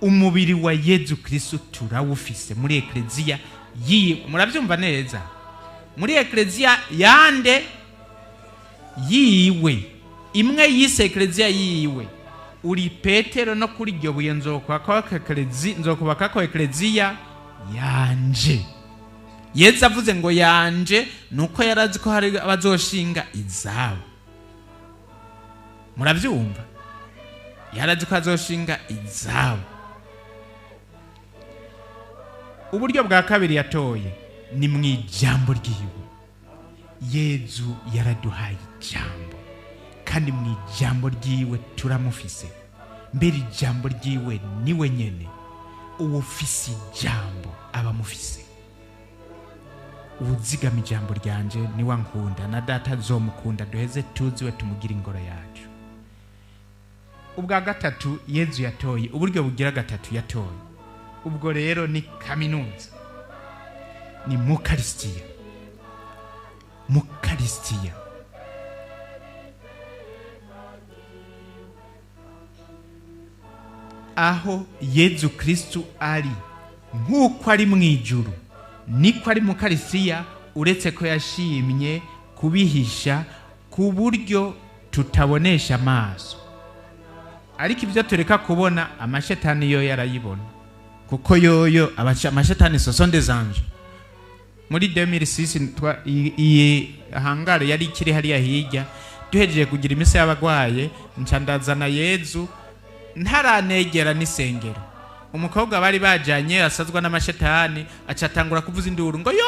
Umubiri wa Yezu Kristo turawufise muri ekleziya yiwe. Murabyumva neza? Muri ekleziya yande yiwe, imwe yise ekleziya yiwe. Uri Petero, no kuri iryo buye nzokubakako ekleziya yanje. Yezu avuze ngo yanje nuko yarazi ko hari abazoshinga izabo. Murabyumva? Yarazi ko azoshinga izabo. Uburyo bwa kabiri yatoye ni mu ijambo ryiwe. Yezu yaraduhaye ijambo, kandi mu ijambo ryiwe turamufise. Mbere ijambo ryiwe niwe nyene. Uwufise ijambo aba mufise. Uzigama ijambo ryanje niwe nkunda, na data azomukunda, duheze tuziwe tumugira ingoro yacu. Ubwa gatatu Yezu yatoye, uburyo bugira gatatu yatoye, ubwo rero ni kaminuza, ni mukarisitiya. Mukarisitiya aho Yezu Kristo ari, nk'uko ari mu ijuru niko ari mukarisitiya, uretse ko yashimye kubihisha ku buryo tutabonesha amaso. Ariko ibyo tureka kubona amashetani yo yarayibona, kuko yoyo amashetani sont des anges. Muri 2006 iyi hangare yari kiri hariya hirya, duhejeje kugira iminsi y'abagwaye, ncandazana Yezu ntaranegera n'isengero. Umukobwa bari bajanye asazwa n'amashetani, acatangura kuvuza induru ngo yo,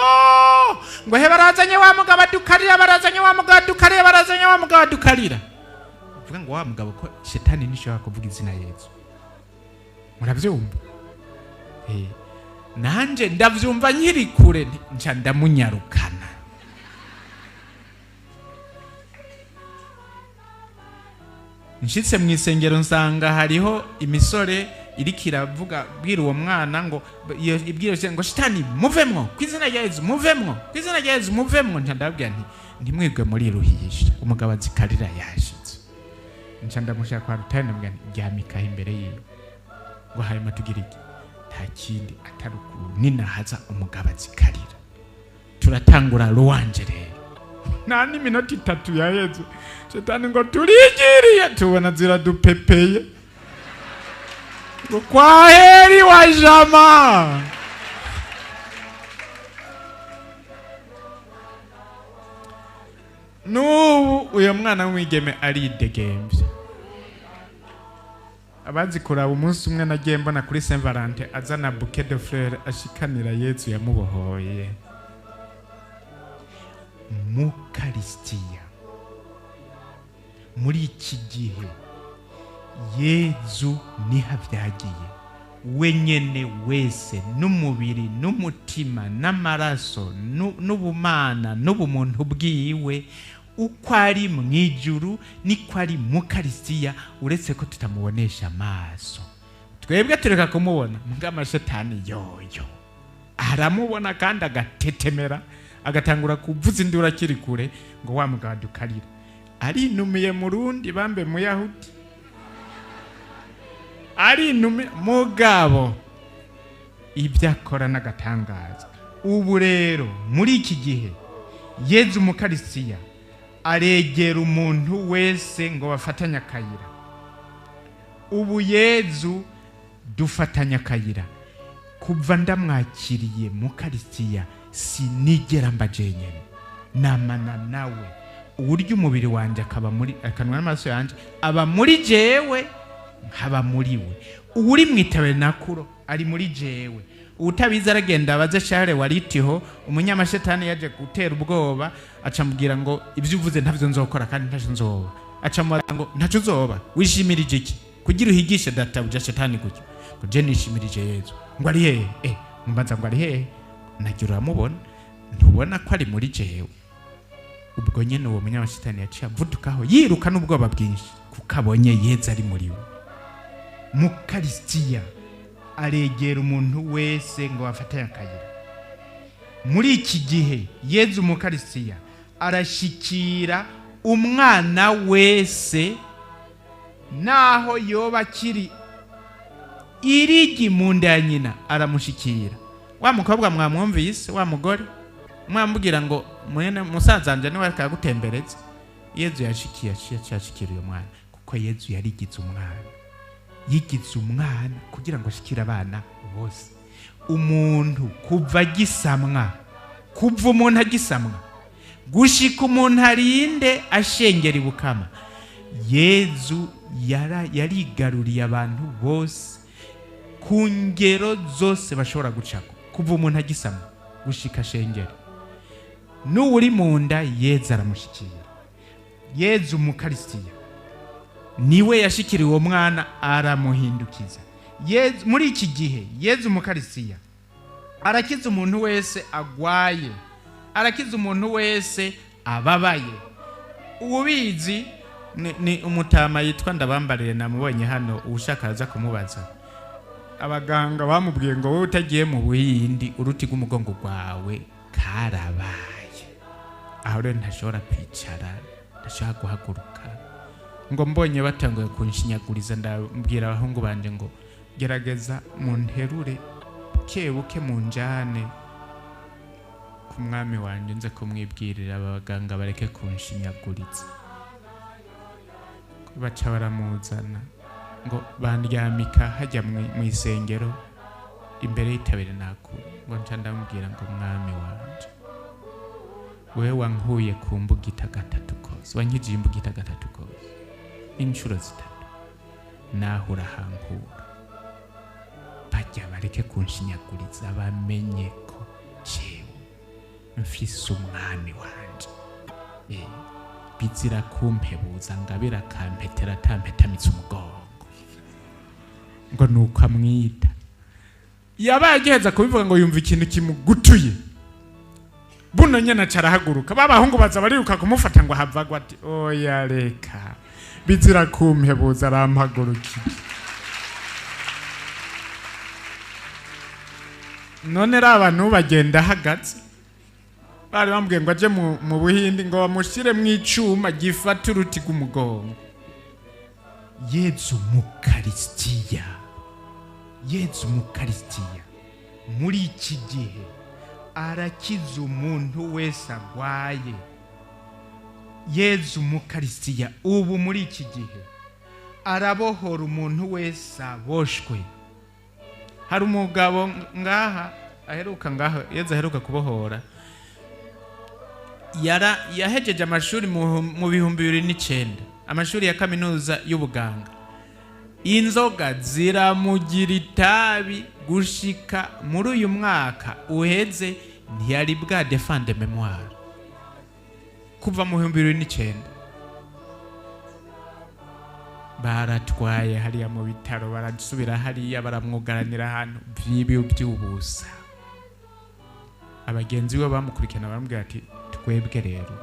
ngo he barazanye wa mugabo adukarira, barazanye wa mugabo adukarira, barazanye wa mugabo adukarira. Vuga ngo wa mugabo ko shetani nishobora kuvuga izina Yezu. Muravyumva? Nanje ndavyumva nkiri kure, nca ndamunyarukana. Nshitse mu isengero nsanga hariho imisore iriko iravuga bwira uwo mwana ngo ibwira ngo shetani muvemwo, kwizina rya Yezu muvemwo, kwizina rya Yezu muvemwo. Nca ndabwira nti ntimwigwe muri ruhisha, umugabo azikarira yashitse. Nca ndamushaka kwa rutare, ndamubwira nti ryamikaho imbere yiwe, ngo hanyuma tugira iki? Nta kindi atari ninahaza umugabo azikarira. Turatangura ruwanje rero, nta n'iminota 3 ya Yezu, shetani ngo turigiriye, tubona ziradupepeye ngo kwaheri wa jama. N'ubu uyo mwana w'umwigeme aridegembye. Abazi kuraba umunsi umwe nagiye mbona kuri Saint Valentin azana bouquet de fleurs ashikanira Yezu yamubohoye. Mukarisitiya muri iki gihe Yezu niho avyagiye wenyene wese, n'umubiri n'umutima n'amaraso n'ubumana n'ubumuntu bwiwe, uko ari mu ijuru niko ari mukarisitiya, uretse ko tutamubonesha amaso. Twebwe tureka kumubona, mbwa amashetani yoyo aramubona kandi agatetemera, agatangura kuvuza induru akiri kure ngo wa mugabo adukarira. Arinumiye mu Rundi bambe mu Yahudi, arinumiye mugabo ibyo akora n'agatangaza. Ubu rero muri iki gihe Yezu mukarisitiya aregera umuntu wese ngo bafatanye akayira. Ubu Yezu dufatanye akayira. Kuva ndamwakiriye mukarisitiya sinigera mbajenyene, namana nawe. Uburyo umubiri wanje akaba muri akanwa n'amaso yanje aba muri jewe, haba muri we. Uri mwitabe nakuro ari muri jewe. Utabiza aragenda abaze Charles waritiho, umunyamashetani yaje gutera ubwoba, acamubwira ngo ibyo uvuze ntavyo nzokora kandi ntaje nzoba. Acamubaza ngo ntacu uzoba, wishimirije iki kugira uhigishe data uja shetani gutyo? ngo je nishimirije Yezu, ngo ari hehe mbanza ngo ari hehe, nagira uramubona, ntubona ko ari muri jewe. Ubwo nyene uwo munyamashitani yaciye avudukaho yiruka n'ubwoba bwinshi kuko abonye Yezu ari muri we. Mukaristiya aregera umuntu wese ngo bafatanye akayira. Muri iki gihe Yezu Mukaristiya arashikira umwana wese naho yoba akiri irigi mu nda ya nyina, aramushikira. Wa mukobwa mwamwumvise, wa mugore mwambwira ngo mwene musazanje niwe akagutembereza, Yezu yashikira uyo mwana kuko Yezu yarigize umwana, yigize umwana kugira ngo ashikire abana bose. Umuntu kuva agisamwa, kuva umuntu agisamwa gushika umuntu arinde ashengera ibukama, Yezu yarigaruriye abantu bose ku ngero zose bashobora gucako, kuva umuntu agisamwa gushika ashengera. N'uri mu nda Yezu aramushikira. Yezu Mukaristiya niwe yashikiriye uwo mwana aramuhindukiza. Muri iki gihe Yezu Mukaristiya arakiza umuntu wese agwaye, arakiza umuntu wese ababaye. Ubizi ni umutama yitwa Ndabambarire, namubonye hano, ushaka aza kumubaza. Abaganga bamubwiye ngo wowe utagiye mu Buhindi uruti rw'umugongo gwawe karabaye. Aho rero ntashobora kwicara, ntashobora guhaguruka. Ngo mbonye batanguye kunshinyaguriza, ndabwira abahungu banje ngo gerageza mu nterure buke mu njane ku mwami wanje nze kumwibwirira, abaganga bareke kunshinyaguriza. Baca baramuzana ngo bandyamika hajya mu isengero imbere y'itabire nakuru, ngo nca ndamubwira ngo mwami wanje, wewe wankuye ku mbugita gatatu kose, wankijije imbugita gatatu kose inshuro 3, naho urahankura. Bajya bareke kunshinyaguriza, bamenye ko jewe mfise umwami wanje. Bizira kumpebuza ngabira kampetera tampetamitse umugongo ngo nuko amwita. Yabaye agiheza kubivuga ngo yumva ikintu kimugutuye, buno nyene acarahaguruka. Babahungu baza bariruka kumufata ngo havagwa ati oya reka, bizira kumpebuza arampagurukiye. None abantu bagenda hagaze, bari bambwiye ngo aje mu Buhindi ngo bamushire mu icuma gifata uruti rw'umugongo. Yezu Mukaristiya, Yezu Mukaristiya muri iki gihe arakiza umuntu wese agwaye. Yezu Mukaristiya ubu muri iki gihe arabohora umuntu wese aboshwe. Hari umugabo ngaha aheruka ngaha, Yezu aheruka kubohora, yahejeje amashuri mu 2009, amashuri ya kaminuza y'ubuganga. Inzoga ziramugira itabi gushika muri uyu mwaka uheze ntiyari bwa defende memoire. Kuva mu 2009 baratwaye hariya mu bitaro, barasubira hariya baramwugaranira ahantu by'ubusa. Abagenzi we bamukurikirana baramubwira ati twebwe rero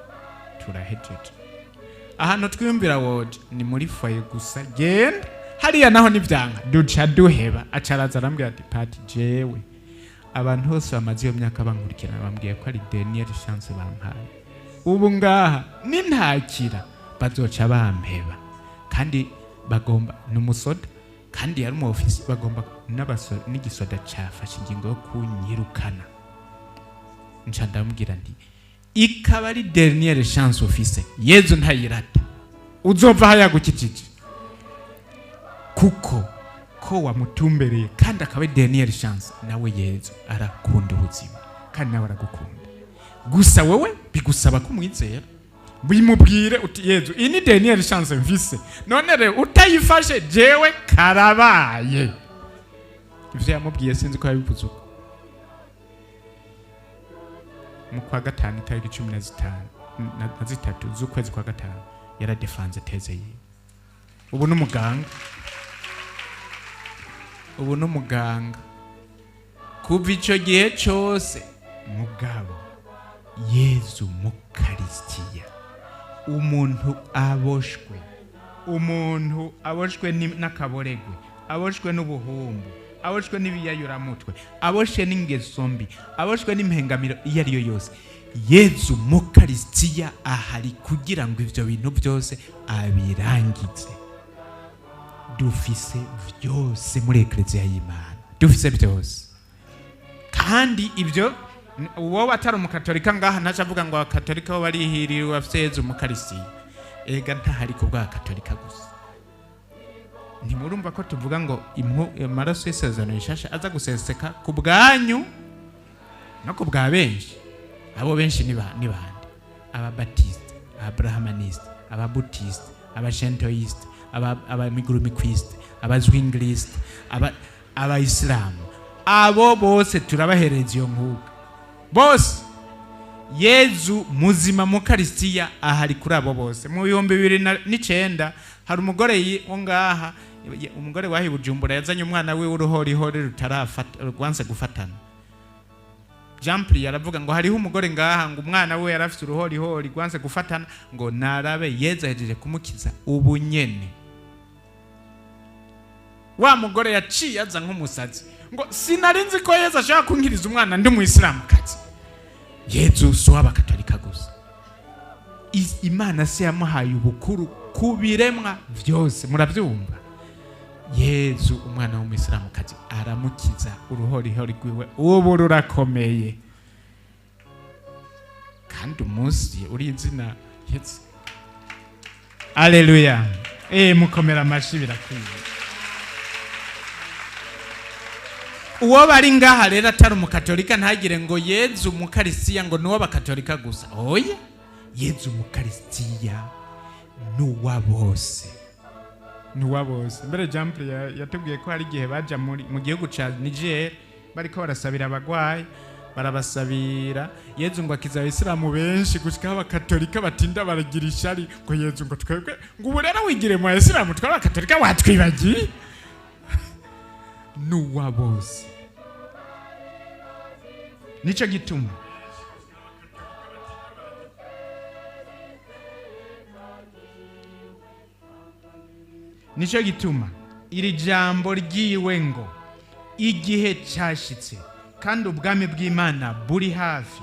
turahejeje, ahantu twiyumvira woje ni muri foye gusa, genda hariya naho nivyanka duca duheba. Acaraza arambwira ati pati jewe abantu bose bamaze iyo myaka bankurikirana bambwiye ko ari dernière chance bampaye, ubu ngaha nintakira bazoca bampeba. Kandi bagomba n'umusoda, kandi yari mu office, bagomba n'igisoda cyafashe ingingo yo kunyirukana. Nca ndamubwira nti ikaba ari dernière chance office, Yezu ntayirata, uzova hayagukijije kuko ko wamutumbereye, kandi akaba ari dernière chance. Nawe Yezu arakunda ubuzima kandi nawe aragukunda, gusa wowe bigusaba kumwizera. Bimubwire uti Yezu iyi ni dernière chance mfise, none rero utayifashe jewe karabaye. Ivyo yamubwiye sinzi ko yabivuze uko. Mu kwa gatanu tariki 13 z'ukwezi kwa gatanu yaradefanze teze yiwe. Ubu n'umuganga ubu n'umuganga. Kuva icyo gihe cyose mugabo Yezu mukarisitiya, umuntu aboshwe n'akaboregwe, aboshwe n'ubuhumbu, aboshwe n'ibiyayuramutwe, aboshwe n'ingeso mbi, aboshwe n'impengamiro iyo ari yo yose, Yezu mukarisitiya ahari kugira ngo ivyo bintu byose abirangize. Dufise byose muri ekleziya y'Imana, dufise byose. Kandi ibyo wowe atari umukatolika ngaha ntaca avuga ngo abakatolika bo barihiriwe bafise Yezu mukarisitiya. Ega ntahari ku bw'abakatolika gusa. Ntimurumva ko tuvuga ngo amaraso y'isezerano rishasha aza guseseka ku bwanyu no ku bwa benshi. Abo benshi ni bande? Ababatiste, ababrahamaniste, ababutiste, abashentoiste, abamigurumikwiste, abazwingliste, abayisilamu. Abo bose turabahereza iyo nkuga bose. Yezu muzima mukarisitiya ahari kuri abo bose. Mu 2009 hari umugore wo ngaha, umugore wahi Bujumbura yazanye umwana we w'uruhorihori rwanse gufatana. Jean-Pierre yaravuga ngo hariho umugore ngaha ngo umwana we yarafite uruhorihori rwanse gufatana, ngo narabe Yezu ahejeje kumukiza ubu nyene. Wa mugore yaciye aza nk'umusazi ngo sinarinzi ko Yezu ashaka kunkiriza umwana ndi mu Islamukazi. Yezu si w'abakatolika gusa. Imana se yamuhaye ubukuru ku biremwa byose, murabyumva. Yezu umwana w'umuyisilamukazi aramukiza uruhorihori rwiwe, ubu rurakomeye. Kandi umunsi uri izina Yezu. Aleluya. Mukomera amashi birakwiye. Uwo bari ngaha rero atari umukatolika ntagire ngo Yezu mukarisitiya ngo nuwa bakatolika gusa. Oya, Yezu mukarisitiya nuwa bose. Nuwa bose. Mbere Jean-Pierre yatubwiye ko hari igihe baja mu gihugu ca Niger bariko barasabira abagwayi, barabasabira Yezu ngo akiza abisilamu benshi gushika abakatolika batinda baragira ishari ngo Yezu ngo twebwe ngo ubu rero wigire mu abisilamu tw'abakatolika watwibagiye. Nuwa bose. Nico gituma iri jambo ryiwe ngo igihe cyashitse kandi ubwami bw'Imana buri hafi,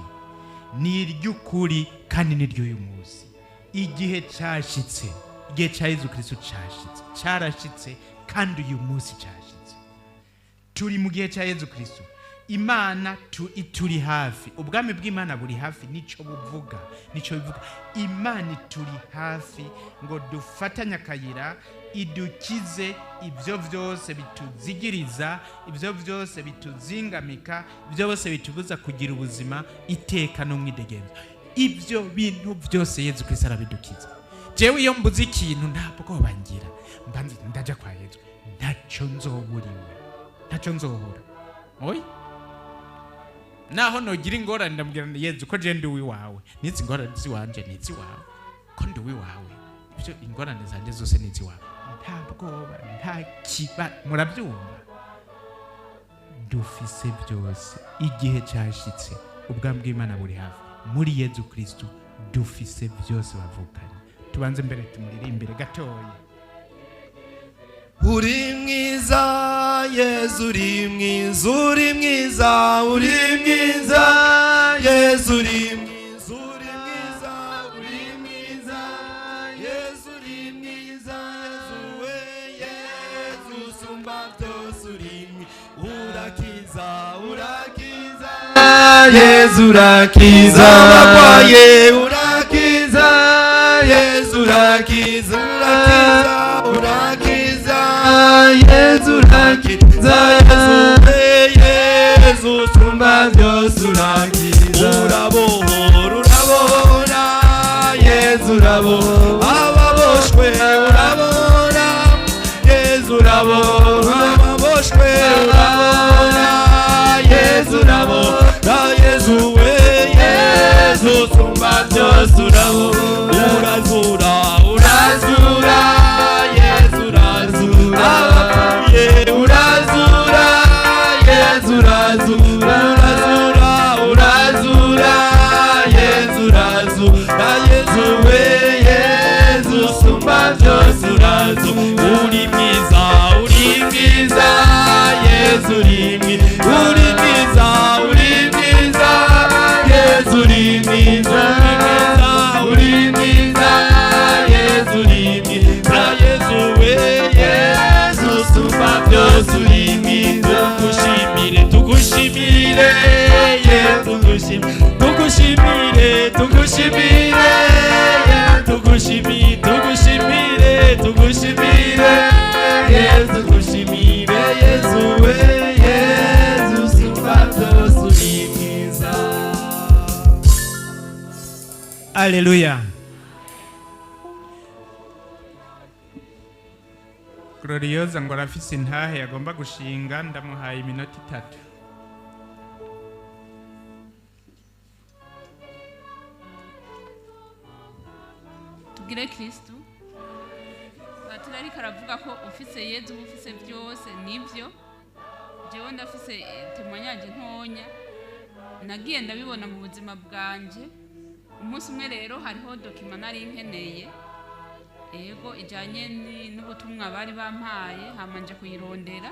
ni iry'ukuri kandi ni ry'uyu munsi. Igihe cyashitse, igihe cya Yezu Kristo cyarashitse kandi uyu munsi cyashitse. Turi mu gihe cya Yezu Kristo. Imana ituri hafi, ubwami bw'Imana buri hafi. Nico bivuga Imana turi hafi ngo dufatanye akayira idukize ibyo byose bituzigiriza, ibyo byose bituzingamika, ibyo byose bitubuza kugira ubuzima iteka no mwidegenza. Ibyo bintu byose Yezu Kristo arabidukiza. Jewe iyo mbuze ikintu ntabwo bangira mbanze ndaja kwa Yezu, ntacyo nzohura. Oyi, naho nogira ingorane ndamubwira Yezu ko je ndi wiwawe, nizi ingorane ziwanje nizi wawe, ko ndi wiwawe, ibyo ingorane zanje zose nizi wawe. Ntabwoba, nta kiba, murabyumva. Dufise byose, igihe cyashitse, ubwami bw'Imana buri hafi. Muri Yezu Kristo dufise byose bavukanye. Tubanze mbere tumuririmbire gatoya. Uri mwiza Yezu, uri mwiza, uri mwiza, uri mwiza Yezu, uri mwiza, uri mwiza, uri mwiza Yezu, uri mwiza. Yezu we Yezu usumba byose, uri urakiza, urakiza Yezu, urakiza abarwaye, urakiza Yezu, urakiza, urakiza, urakiza Yezu, urakiza. Yezu usumba byose, urakiza. Urabohora, urabohora Yezu, urabohora ababoshwe, urabohora Yezu, urabohora ababoshwe, urabohora Yezu, urabohora Yezu we Yezu usumba byose, urabohora. Urazura, urazura Yezu, urazura abapfuye, urazura urazura urazura Yezu urazura Yezu we Yezu usumba byose urazura uri mwiza Yezu uri mwiza Yezu uri mwiza Yezu uri mwiza Yezu we Yezu usumba byose uri mwiza tugushimire Yezu tugushimire Yezu tugushimire Yezu we Yezu usumba byose uri mwiza. Aleluya. Gloriosa ngo arafise intahe yagomba gushinga, ndamuhaye iminota 3. Tugire Kristo. Batira ariko aravuga ko ufise Yezu ufise byose nivyo. Jewe ndafise temanyanje ntonya. Nagiye ndabibona mu buzima bwanje. Umunsi umwe rero hariho document nari nkeneye. Ego ijanye n'ubutumwa bari bampaye hamanje kuyirondera.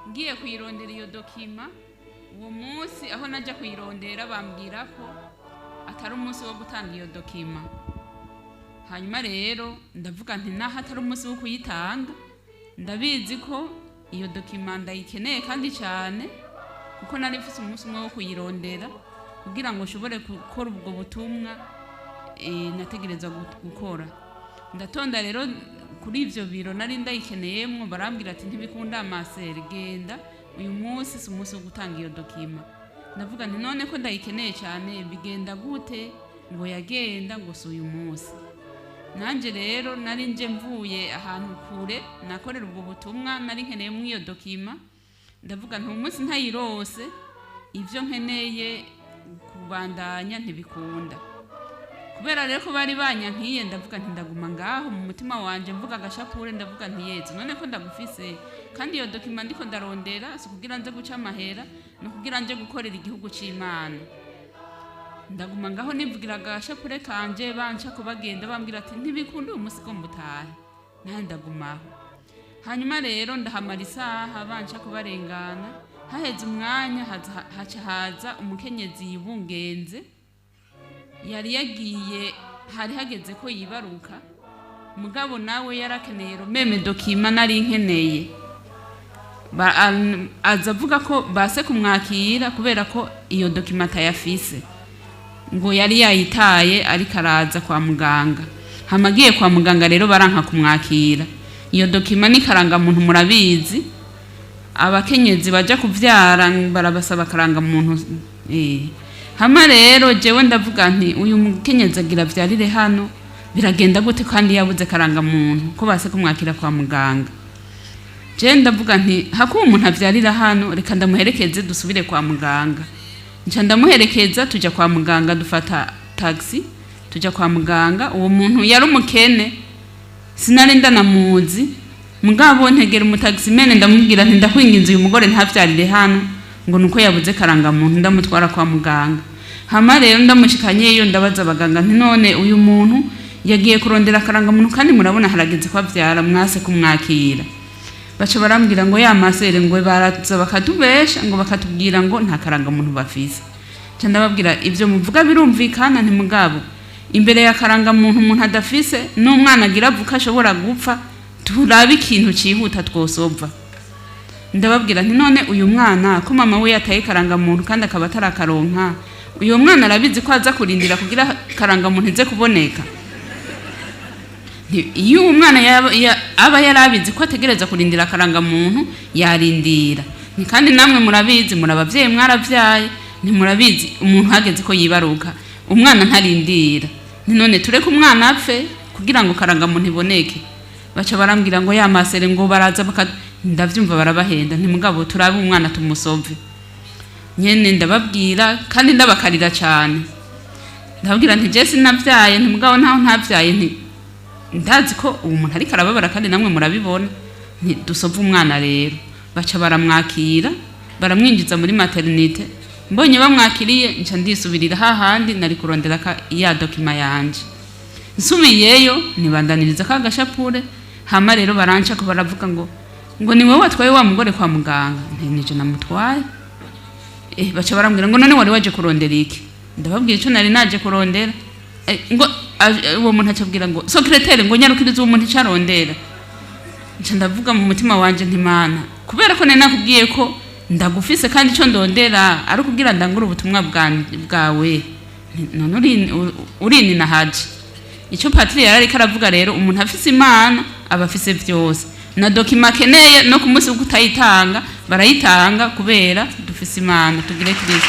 Ngiye kuyirondera iyo document. Uwo munsi aho naje kuyirondera bambwira ko atari umunsi wo gutanga iyo document. Hanyuma rero ndavuga nti naho atari umunsi wo kuyitanga, ndabizi ko iyo document ndayikeneye kandi cyane kuko nari mfise umunsi umwe wo kuyirondera kugira ngo nshobore gukora ubwo butumwa nategereza gukora. Ndatonda rero kuri ivyo biro nari ndayikeneyemwo, barambwira ati ntibikunda amasere, genda uyu munsi si umunsi wo gutanga iyo document. Ndavuga nti none ko ndayikeneye cyane bigenda gute? Ngo yagenda ngo si uyu munsi. Nanje rero nari nje mvuye ahantu kure nakorera ubwo butumwa, nari nkeneye mu iyo document. Ndavuga nti umunsi ntayirose ivyo nkeneye kubandanya ntibikunda. Kubera rero ko bari banyankiye, ndavuga nti ndaguma ngaho mu mutima wanje mvuga agashapure, ndavuga nti Yezu none ko ndagufise kandi iyo document ndiko ndarondera si kugira nze guca amahera, no kugira nje gukorera igihugu c'Imana. Ndaguma ngaho nivugira agashapure kanje, banca ko bagenda bambwira ati ntibikunda uyu munsi ko mbutahe, nahe ndagumaho. Hanyuma rero ndahamara isaha banca ko barengana, haheze umwanya haza umukenyezi yibungenze, yari yagiye hari hageze ko yibaruka, mugabo nawe yarakeneye romeme document nari nkeneye. Aza avuga ko base kumwakira kubera ko iyo document yafise, ngo yari yayitaye ariko araza kwa muganga. Hamagiye kwa muganga rero baranka kumwakira. Iyo document ni karanga muntu murabizi, abakenyezi baja kuvyara barabasaba karanga muntu. Hama rero jewe ndavuga nti uyu mukenyezi agira vyarire hano biragenda gute kandi yabuze karanga muntu ko base kumwakira kwa muganga. Je ndavuga nti hakuba umuntu avyarira hano reka ndamuherekeze dusubire kwa muganga. Nca ndamuherekeza tuja kwa muganga, dufata taxi tuja kwa muganga. Uwo muntu yari umukene sinari ndanamuzi, mugabo ntegera umutaxi mene ndamubwira nti ndakwinginze uyu mugore ntavyarire hano ngo nuko yabuze karanga muntu, ndamutwara kwa muganga. Hama rero ndamushikanyeyo ndabaza abaganga nti none uyu muntu yagiye kurondera karanga muntu kandi murabona harageze kwa vyara mwase kumwakira. Baca barambwira ngo ya masere ngo baraza bakatubesha ngo bakatubwira ngo nta karanga muntu bafise. Ca ndababwira ivyo muvuga birumvikana nti mugabo imbere ya karanga muntu umuntu adafise n'umwana agira avuka ashobora gupfa, turabe ikintu cihuta twosova. Ndababwira nti none uyu mwana ko mama we yataye karanga muntu kandi akaba atarakaronka, uyu mwana arabizi ko aza kurindira kugira karanga muntu ize kuboneka. Iyo umwana aba yarabizi ko ategereza kurindira karanga muntu yarindira. Ni kandi namwe murabizi, murabavyeyi mwaravyaye, ni murabizi umuntu hageze ko yibaruka umwana ntarindira. Ni none tureke umwana apfe kugira ngo karanga muntu iboneke. Baca barambwira ngo ya masere ngo baraza ndavyumva barabahenda, nti mugabo turabe umwana tumusove. Nyene ndababwira kandi ndabakarira cyane. Ndababwira nti je sinavyaye, nti mugabo ntaho ntavyaye, nti ndazi ko uwo muntu ariko arababara kandi namwe murabibona, nti dusove umwana rero. Baca baramwakira baramwinjiza muri maternité mbonye bamwakiriye nca ndisubirira hahandi nari kurondera ya dokima yanje nsubiyeyo nibandaniriza ka gashapure hama rero baranca ko baravuga ngo ni wowe watwaye wa mugore kwa muganga nije namutwaye baca barambwira ngo none wari waje kurondera iki ndababwiye ico nari naje kurondera ngo uwo muntu acabwira ngo secrétaire ngo nyarukiriza uwo muntu icarondera nca ndavuga mu mutima wanje ntimana kubera ko nari nakubwiye ko ndagufise kandi ico ndondera ari kugira ndangura ubutumwa bwawe none urini na haje ico patiri yarari karavuga rero umuntu afise imana aba afise vyose na dokima keneye no kumusi ukutayitanga barayitanga kubera dufise imana tugire Kristo.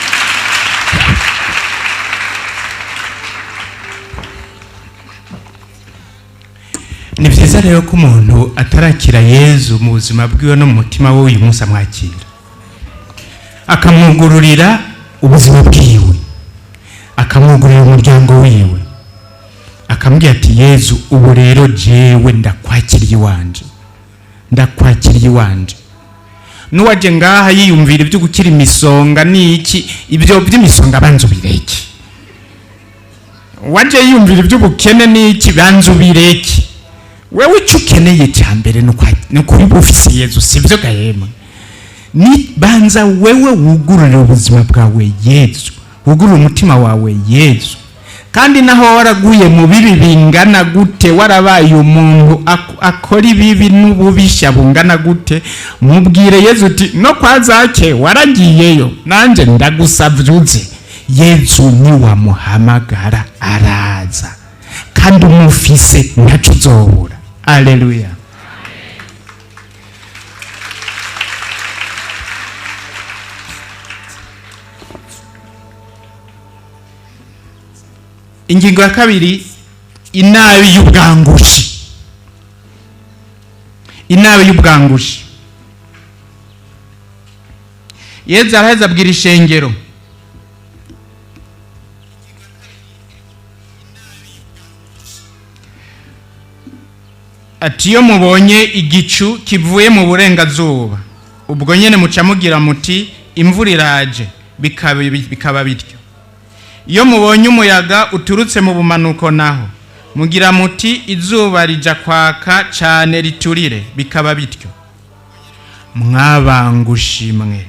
Ni vyiza rero ko umuntu atarakira Yezu mu buzima bwiwe no mu mutima we uyu munsi amwakira akamwugururira ubuzima bwiwe akamwugururira umuryango wiwe akamubwira ati Yezu ubu rero jewe ndakwakiriye iwanje nuwaje ngaha yiyumvira ibyo gukira imisonga niki ibyo by'imisonga banzubireke waje yiyumvira ibyo bukene niki banzubireke wewe icyo ukeneye cyambere no kuri bufise Yezu sivyo gahema ni banza wewe wugurure ubuzima bwawe Yezu wugurure umutima wawe Yezu kandi naho waraguye mu bibi bingana gute warabaye umuntu akora ibibi n'ububisha bungana gute mubwire Yezu uti no kwazake waragiyeyo nanje ndagusavyuze Yezu ni wamuhamagara araza kandi umufise ntaco uzobura. Haleluya. Ingingo ya kabiri, inabi y'ubwangushi. Yezu araheza abwira ishengero ati iyo mubonye igicu kivuye mu burengazuba ubwo nyene muca mugira muti imvura iraje, bikaba bityo. Iyo mubonye umuyaga uturutse mu bumanuko naho mugira muti izuba rija kwaka cane riturire, bikaba bityo. Mwabangushimwe,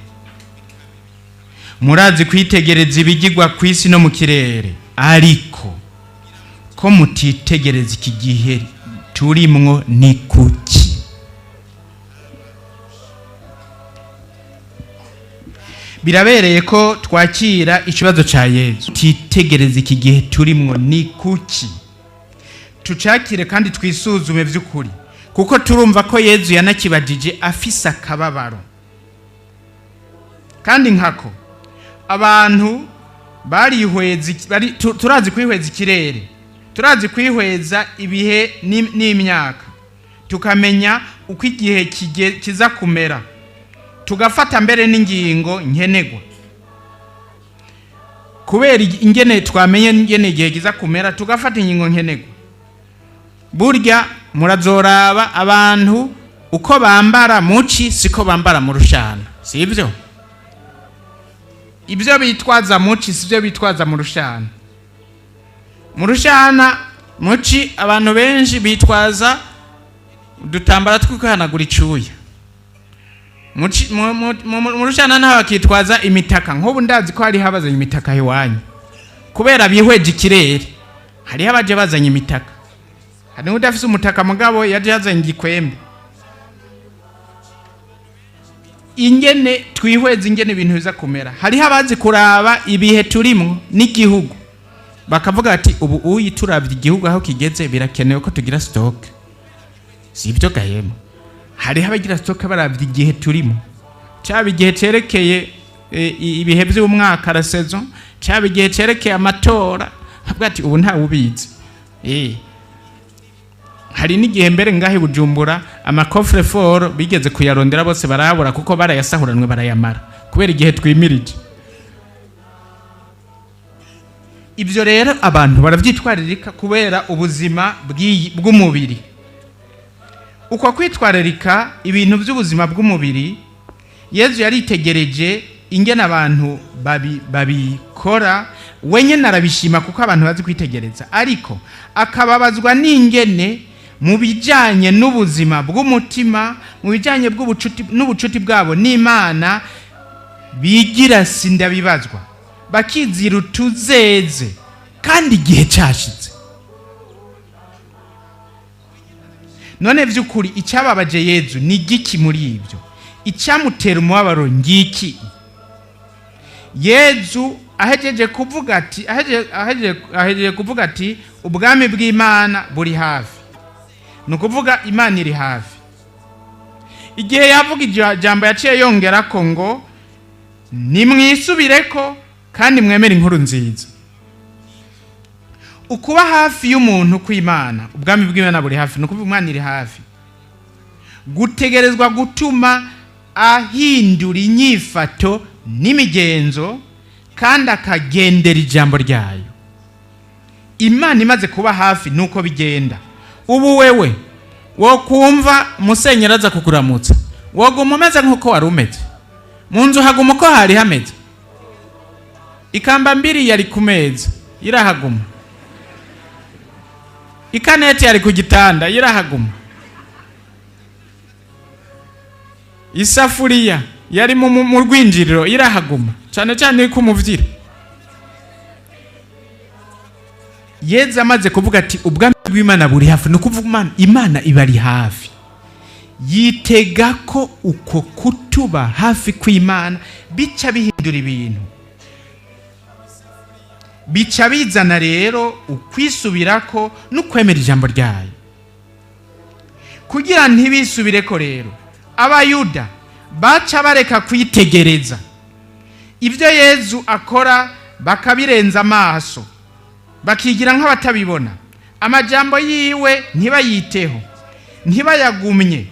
murazi kwitegereza ibigirwa kw'isi no mu kirere, ariko ko mutitegereza iki gihe turimwo ni kuki? Birabereye ko twakira ikibazo ca Yezu. Titegereza iki gihe turimwo ni kuki? Tucakire kandi twisuzume vy'ukuri, kuko turumva ko Yezu yanakibajije afise akababaro. Kandi nkako abantu turazi kwihweza ikirere, turazi kwihweza ibihe n'imyaka, tukamenya uko igihe kiza kumera, tugafata mbere n'ingingo nkenegwa. Kubera ingene twamenye ingene igihe kiza kumera, tugafata ingingo nkenegwa. Burya murazoraba abantu uko bambara muci siko bambara mu rushana, sivyo? Ibyo bitwaza muci sivyo bitwaza mu rushana. Mu rushana muci abantu benshi bitwaza udutambara tw'ukwihanagura icuya. Mu rushana naho bakitwaza imitaka. Nk'ubu ndazi ko hari habazanye imitaka iwanyu kubera bihweje ikirere, hari abaje bazanye imitaka. Hari udafise umutaka mugabo yaje yazanye igikwembe. Ingene twihweza ingene ibintu biza kumera, hari abazi kuraba ibihe turimwo n'igihugu, bakavuga ati ubu uyituravye igihugu aho kigeze birakenewe ko tugira stock. Sibyo gahema, hari abagira stock baravye igihe turimo, cyaba igihe cerekeye ibihe by'umwaka la saison, cyaba igihe cerekeye amatora, bavuga ati ubu nta ubizi. Hari n'igihe mbere ngahe Bujumbura amakofre foro bigeze kuyarondera bose barabura kuko barayasahuranwe barayamara kubera igihe twimirije. Ibyo rero abantu baravyitwaririka kubera ubuzima bw'umubiri. Uko kwitwaririka ibintu by'ubuzima bw'umubiri Yezu yaritegereje ingene abantu babikora, wenyine arabishima kuko abantu bazi kwitegereza, ariko akababazwa n'ingene mu bijyanye n'ubuzima bw'umutima, mu bijyanye n'ubucuti bwabo n'Imana bigira sindabibazwa, bakizira utuzeze kandi igihe cyashize. None by'ukuri icyababaje Yezu ni igiki muri ibyo? Icyamutera umubabaro ngiki? Yezu ahejeje kuvuga ati ubwami bw'Imana buri hafi, ni ukuvuga Imana iri hafi. Igihe yavuga ijambo yaciye yongera ko ngo nimwisubireko kandi mwemere inkuru nziza. Ukuba hafi y'umuntu kw'Imana, ubwami bw'Imana buri hafi, ni ukuvuga Imana iri hafi, gutegerezwa gutuma ahindura inyifato n'imigenzo kandi akagendera ijambo ryayo. Imana imaze kuba hafi nuko bigenda. Ubu wewe wo kumva musenyeri aza kukuramutsa, woguma umeze nk'uko wari umeze, mu nzu haguma uko hari hameze, ikamba mbiri yari ku meza irahaguma, ikaneti yari ku gitanda irahaguma, isafuriya yari mu rwinjiriro irahaguma, cyane cyane ku muvyiro. Yezu amaze kuvuga ati ubwami bw'Imana buri hafi, ni ukuvuga Imana ibari hafi, yitega ko uko kutuba hafi kw'Imana bica bihindura ibintu, bica bizana rero ukwisubirako n'ukwemera ijambo ryayo. Kugira ntibisubireko rero, Abayuda baca bareka kwitegereza ibyo Yezu akora, bakabirenza amaso, bakigira nk'abatabibona. Amajambo yiwe ntibayiteho, ntibayagumye,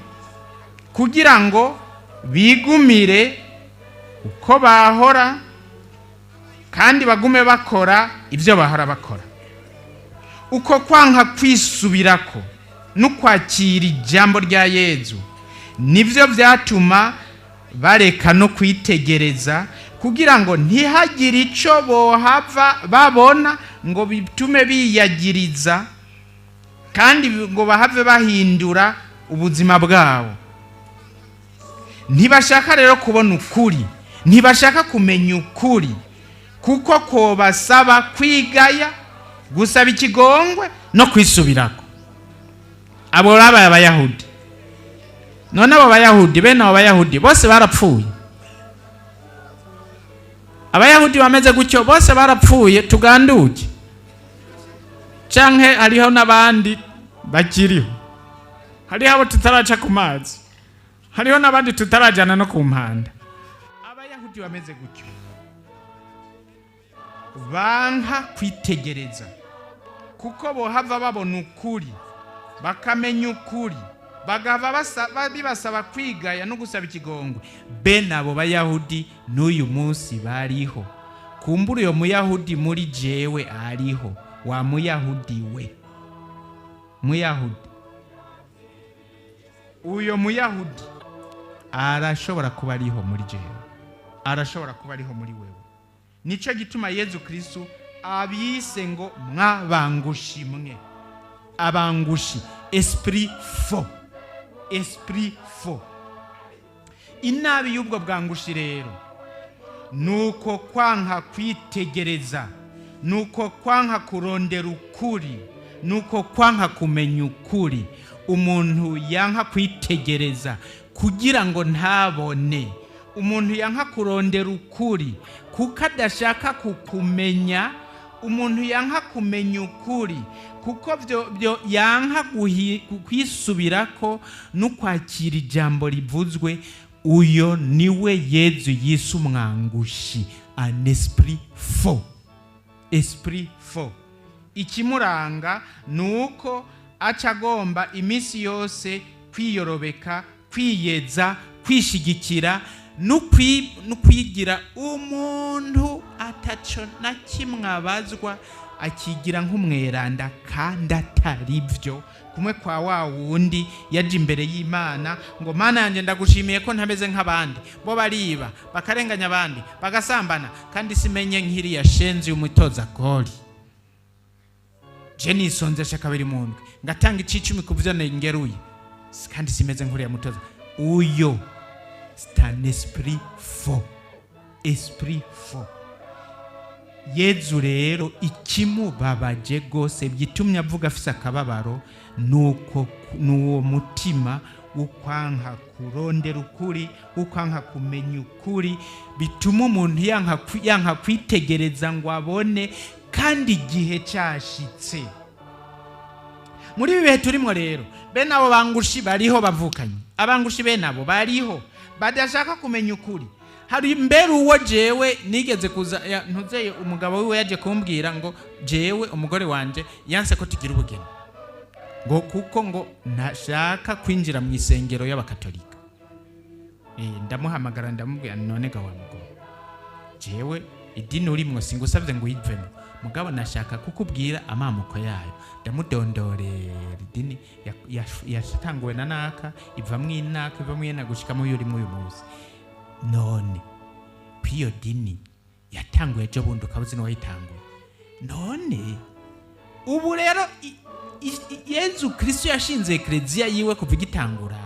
kugira ngo bigumire uko bahora kandi bagume bakora ibyo bahora bakora. Uko kwanka kwisubirako n'ukwakira ijambo rya Yezu nivyo byatuma bareka no kwitegereza, kugira ngo ntihagire ico bohava babona ngo bitume biyagiriza kandi ngo bahave bahindura ubuzima bwabo. Ntibashaka rero kubona ukuri, ntibashaka kumenya ukuri, kuko ko basaba kwigaya, gusaba ikigongwe no kwisubirako. Abo rabaye Abayahudi. None abo Bayahudi, bene abo Bayahudi bose barapfuye. Abayahudi bameze gutyo bose barapfuye tuganduke, canke hariho n'abandi bakiriho, hariho abo tutaraca ku mazi, hariho n'abandi tutarajana no ku mpanda. Abayahudi bameze gutyo, banka kwitegereza, kuko bohava babona ukuri, bakamenya ukuri, bagava bibasaba kwigaya no gusaba ikigongwe. Bene abo Bayahudi n'uyu munsi bariho. Kumbura uyo Muyahudi muri jewe ariho. Wa Muyahudi we, Muyahudi, uyo Muyahudi arashobora kuba ariho muri jewe, arashobora kuba ariho muri wewe. Nico gituma Yezu Kristo abise ngo mwabangushi mwe, abangushi, esprit faux, esprit faux. Inabi y'ubwo bwangushi rero nuko kwanka kwitegereza, nuko kwanka kurondera ukuri, nuko kwanka kumenya ukuri. Umuntu yanka kwitegereza kugira ngo ntabone, umuntu yanka kurondera ukuri kuko adashaka kukumenya, umuntu yanka kumenya ukuri kuko byo yanka kwisubirako no kwakira ijambo rivuzwe. Uyo niwe Yezu yise umwangushi, un esprit faux, esprit faux. Ikimuranga nuko acagomba imisi yose kwiyorobeka, kwiyeza, kwishigikira n'ukwigira umuntu ataco na kimwe abazwa akigira nk'umweranda kandi atari byo, kumwe kwa wa wundi yaje imbere y'Imana ngo Mana yanjye ndagushimiye ko ntameze nk'abandi, bo bariba bakarenganya abandi bagasambana kandi simenye nk'iriya shenzi y'umutoza goli. Je nisonzesha kabiri mu ndwi ngatanga icicumi ku byo nengeruye kandi simeze nk'uriya mutoza. Uyo c'est un esprit faux, esprit faux. Yezu rero ikimubabaje gose byitumye avuga afise akababaro nuko nuwo mutima ukwanka kurondera ukuri, ukwanka kumenya ukuri, bituma umuntu yanka kwitegereza ngo abone kandi igihe cyashitse. Muri bihe turimo rero bene abo bangushi bariho bavukanye, abangushi bene abo bariho badashaka kumenya ukuri. Hari mbere uwo jewe nigeze kuza ntuzeye umugabo wiwe yaje kumbwira ngo jewe umugore wanje yanse ko tugira ubugeni ngo kuko ngo ntashaka kwinjira mu isengero y'abakatolika. Ndamuhamagara ndamubwira none ga wa mugabo, jewe idini urimwo singusavye ngo uyivemo, mugabo nashaka kukubwira amamuko yayo. Ndamudondorera idini yatanguwe na naka ivamwe inaka ivamwe yena gushika mu yuri mu uyu munsi. None kwiyo dini yatanguye ejo bundi ukabuzi no wayitanguye. None ubu rero Yezu Kristo yashinze eklezia yiwe kuva igitangura,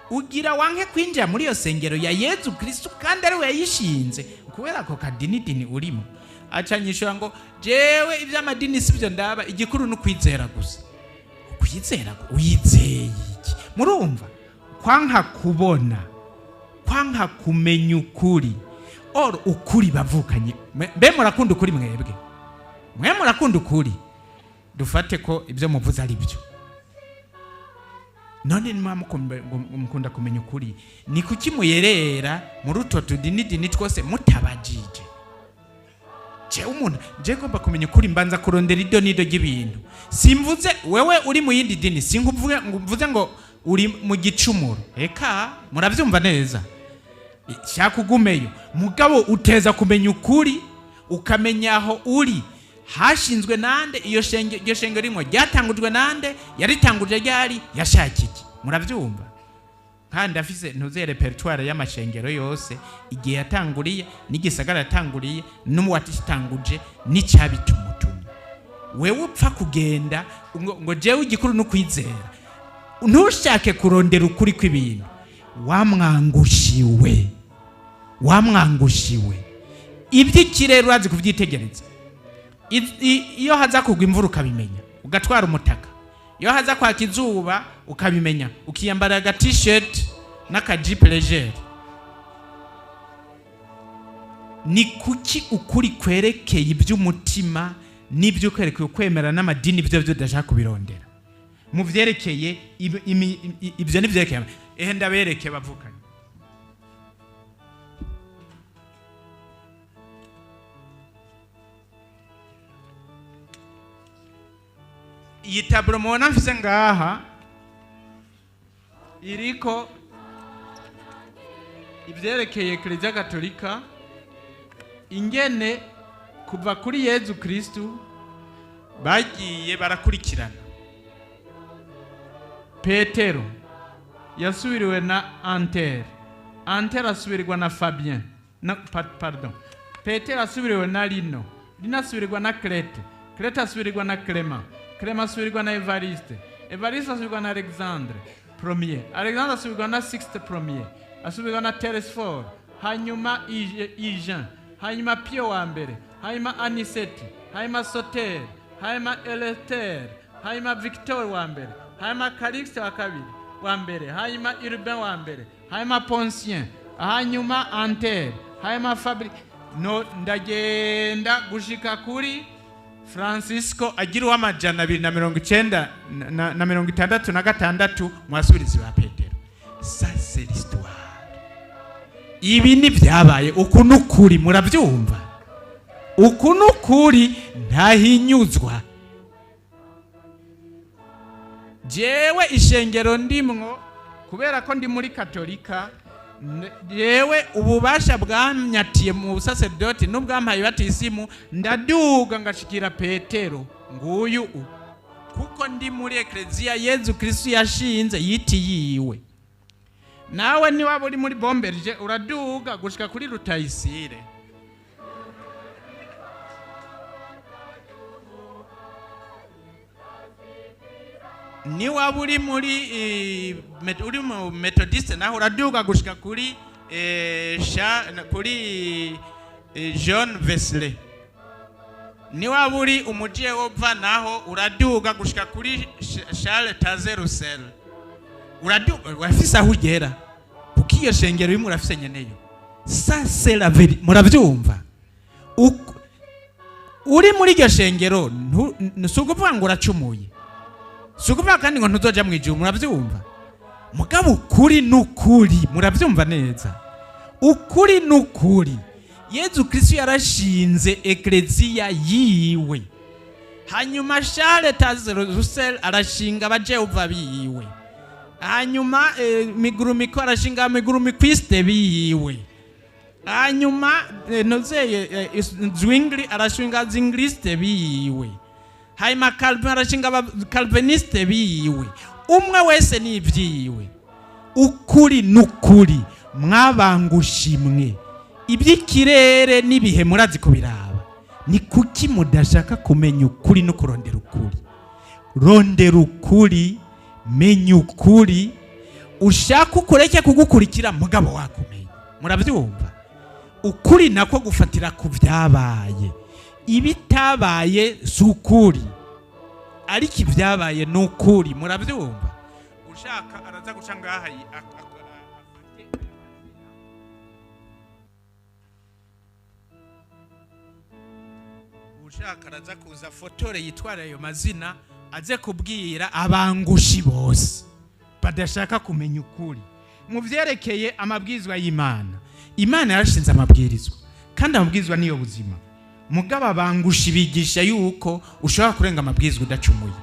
ugira wanke kwinjira muri iyo sengero ya Yezu Kristo kandi ari we yayishinze kubera ko kadini urimo. Acanyishura ngo jewe ivy'amadini sibyo ndaba, igikuru no kwizera gusa. Kwizera uyizeye iki? Murumva kwanka kubona, kwanka kumenya ukuri. Oro ukuri bavukanye be murakunda ukuri mwebwe, mwe murakunda ukuri. Dufate ko ibyo muvuze ari byo. None mukunda kumenya ukuri, ni kuki muyerera muri utwo tudini twose mutabajije? Je umuntu je gomba kumenya ukuri mbanza kurondera idonido ry'ibintu. Simvuze wewe uri mu yindi dini, sinkuvuze ngo uri mu gicumuro. Eka muravyumva neza. Shaka ugumeyo mugabo uteza kumenya ukuri, ukamenya aho uri hashinzwe nande, iyo shenge rimwe ryatangujwe nande, yaritanguje ryari, yashakiki. Muravyumva? Kandi afise ntuze repertoire y'amashengero yose igihe yatanguriye n'igisagara yatanguriye n'umuwatitanguje n'icyabitumutumye. Wewe upfa kugenda ngo jewe igikuru no kwizera, ntushake kurondera ukuri kw'ibintu. Wamwangushiwe iby'ikirere urazi kuvyitegereza. Iyo haza kugwa imvura ukabimenya ugatwara umutaka, iyo haza kwaka izuba ukabimenya ukiyambara aga t-shirt n'akajipe leger. Ni kuki ukuri kwerekeye iby'umutima n'ibyo kwerekeye kwemera n'amadini byo udashaka kubirondera mu vyerekeye ibyo ni vyerekeye ndabereke bavukanye. Iyi taburo mubona mfise ngaha iriko ivyerekeye Eklezia Gatolika, ingene kuva kuri Yezu Kristo bagiye barakurikirana. Petero yasubiriwe na Anter asubirwa na Fabien Petero asubiriwe na Lino asubirwa na Clete asubirwa na Clement asubirwa na Evariste asubirwa na Alexandre asubirwa na Sixte Premier, asubirwa na Telesphore, hanyuma Jean, hanyuma Pio wa mbere, hanyuma Aniseti, hanyuma Soter, hanyuma Eleuter, hanyuma Victor wa mbere, hanyuma Calixte wa kabiri wa mbere, hanyuma Urbain wa mbere, hanyuma Poncien, hanyuma Anter, hanyuma Fabri. No ndagenda gushika kuri Francisco agira w'amajana 290 na 66 mwasubirizi wa Petero. Ça c'est l'histoire. Ibi ni byabaye uku n'ukuri, murabyumva? Uku n'ukuri ntahinyuzwa. Jewe ishengero ndimwo kubera ko ndi muri Katolika, yewe ububasha bwanyatiye mu busaserdoti n'ubwampaye batisimu ndaduga ngashikira Petero nguyu kuko ndi muri ekleziya Yezu Kristo yashinze yiti yiwe. Nawe niba uri muri Bomberge uraduga gushika kuri Rutayisire. Niba uri muri uri mu Methodiste naho uraduga gushika kuri John Wesley. Niba uri umuje wova naho uraduga gushika kuri Charles Taze Russell. Uraduga wafisa aho ugera kuko iyo shengero bimwe urafise nyeneyo. Ça c'est la vérité. Muravyumva? Uri muri iryo shengero nsukuvuga ngo uracumuye. Sukuvuga kandi ngo ntuzoja mu ijuru. Muravyumva? Mugabo ukuri n'ukuri muravyumva neza. Ukuri n'ukuri Yezu Kristo yarashinze ekleziya yiwe. Hanyuma Charles Taze Russell arashinga abajehova biwe. Hanyuma Migurumiko arashinga Migurumikwiste biwe. Hanyuma nozeye Zwingli arashinga Zwingliste biwe. Hanyuma Calvin arashinga Calviniste biwe. Umwe wese n'ivyiwe. Ukuri n'ukuri mwabangushimwe. Iby'ikirere n'ibihe murazi kubiraba. Ni kuki mudashaka kumenya ukuri no kurondera ukuri? Rondera ukuri, menya ukuri, ushaka ukureke kugukurikira mugabo wakumenya. Murabyumva? Ukuri nako gufatira ku byabaye. Ibitabaye sukuri. Ariko ibyabaye n'ukuri. Murabyumva? Ushaka araza guca ngaha ushaka araza kuza fotore yitwara ayo mazina aze kubwira abangushi bose badashaka kumenya ukuri mu vyerekeye amabwizwa y'Imana. Imana yarashinze amabwirizwa kandi amabwizwa niyo buzima. Mugabo abangushi bigisha yuko ushobora kurenga amabwizwa udacumuye.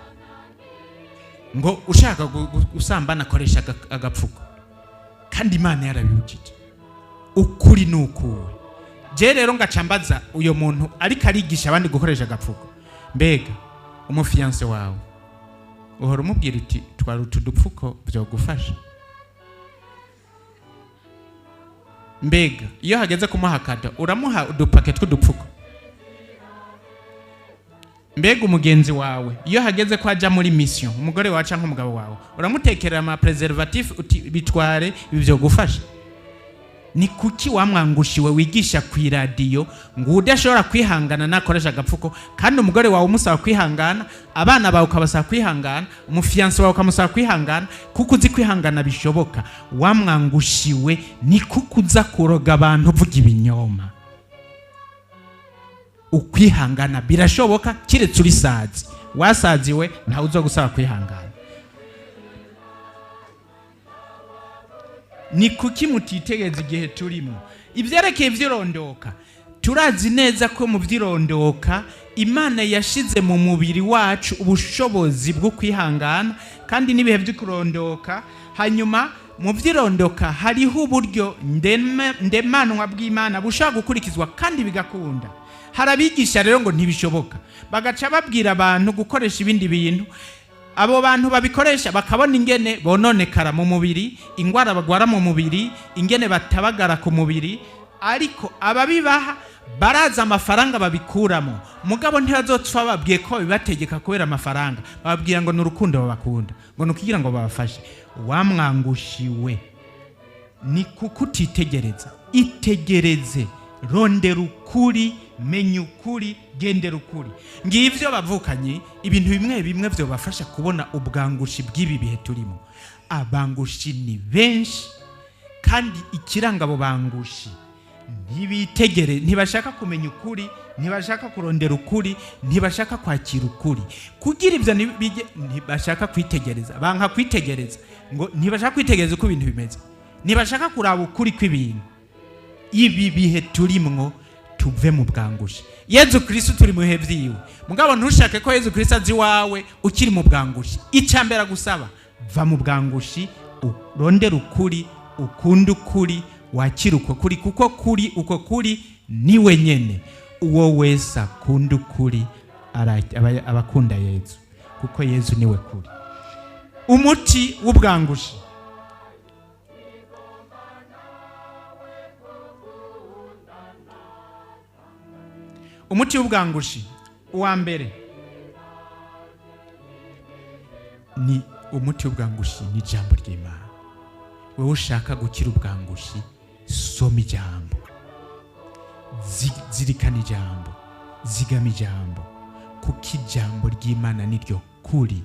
Ngo ushaka gusambana akoresha agapfuko kandi Imana yarabibujije. Ukuri n'ukuri. Je rero ngacambaza uyo muntu ariko arigisha abandi gukoresha agapfuko. Mbega umufiance wawe uhora umubwira uti twari utudupfuko byo gufasha? Mbega iyo hageze kumuha kado uramuha udupake tw'udupfuko? Mbega umugenzi wawe iyo hageze ko aja muri mission umugore waca nk'umugabo wawe uramutekerera ama preservatif uti bitware bivyo gufasha? Ni kuki wamwangushiwe wigisha ku radio ngo udashobora kwihangana nakoresha agapfuko kandi umugore wawe umusaba kwihangana, abana bawe ukabasaba kwihangana, umufiance wawe ukamusaba kwihangana kuko uzi kwihangana bishoboka? Wamwangushiwe ni kuko uza kuroga abantu uvuga ibinyoma. Ukwihangana birashoboka kiretse uri sazi. Wasaziwe nta uzo gusaba kwihangana. Ni kuki mutitegeza igihe turimo? Ivyerekeye ivyirondoka turazi neza ko mu vyirondoka Imana yashize mu mubiri wacu ubushobozi bwo kwihangana kandi nibihe vy'ikurondoka. Hanyuma mu vyirondoka hariho uburyo ndemanwa bw'Imana bushaka gukurikizwa kandi bigakunda. Harabigisha rero ngo ntibishoboka bagaca babwira abantu gukoresha ibindi bintu. Abo bantu babikoresha bakabona ingene bononekara mu mubiri, ingwara bagwara mu mubiri, ingene batabagara ku mubiri. Ariko ababibaha baraza amafaranga babikuramo. Mugabo ntibazotfa babwiye ko bibategeka kubera amafaranga. Bababwira ngo n'urukundo babakunda, ngo nukigira ngo babafashe. Wamwangushiwe ni kuko utitegereza. Itegereze, rondera ukuri, menya ukuri, gendera ukuri. Ngivyo bavukanye ibintu bimwe bimwe byo bafasha kubona ubwangushi bw'ibi bihe turimo. Abangushi ni benshi kandi ikiranga abo bangushi ntibitegere, ntibashaka kumenya ukuri, ntibashaka kurondera ukuri, ntibashaka kwakira ukuri. Kugira ibyo ntibashaka kwitegereza, banka kwitegereza, ngo ntibashaka kwitegereza uko ibintu bimeze, ntibashaka kuraba ukuri kw'ibintu. Ibi bihe turimwo tuve mu bwangushi. Yezu Kristo turi mu bihe vyiwe. Mugabo ntushake ko Yezu Kristo azi wawe ukiri mu bwangushi. Icambera gusaba va mu bwangushi urondera ukuri ukunda ukuri wakira uko kuri, kuko kuri uko kuri niwe nyene. Uwo wese akunda ukuri abakunda Yezu, kuko Yezu niwe kuri. Umuti w'ubwangushi. Umuti w'ubwangushi uwa mbere ni umuti w'ubwangushi ni ijambo ry'Imana. Wewe ushaka gukira ubwangushi, soma ijambo, zirikana ijambo, zigama ijambo, kuko ijambo ry'Imana niryo kuri.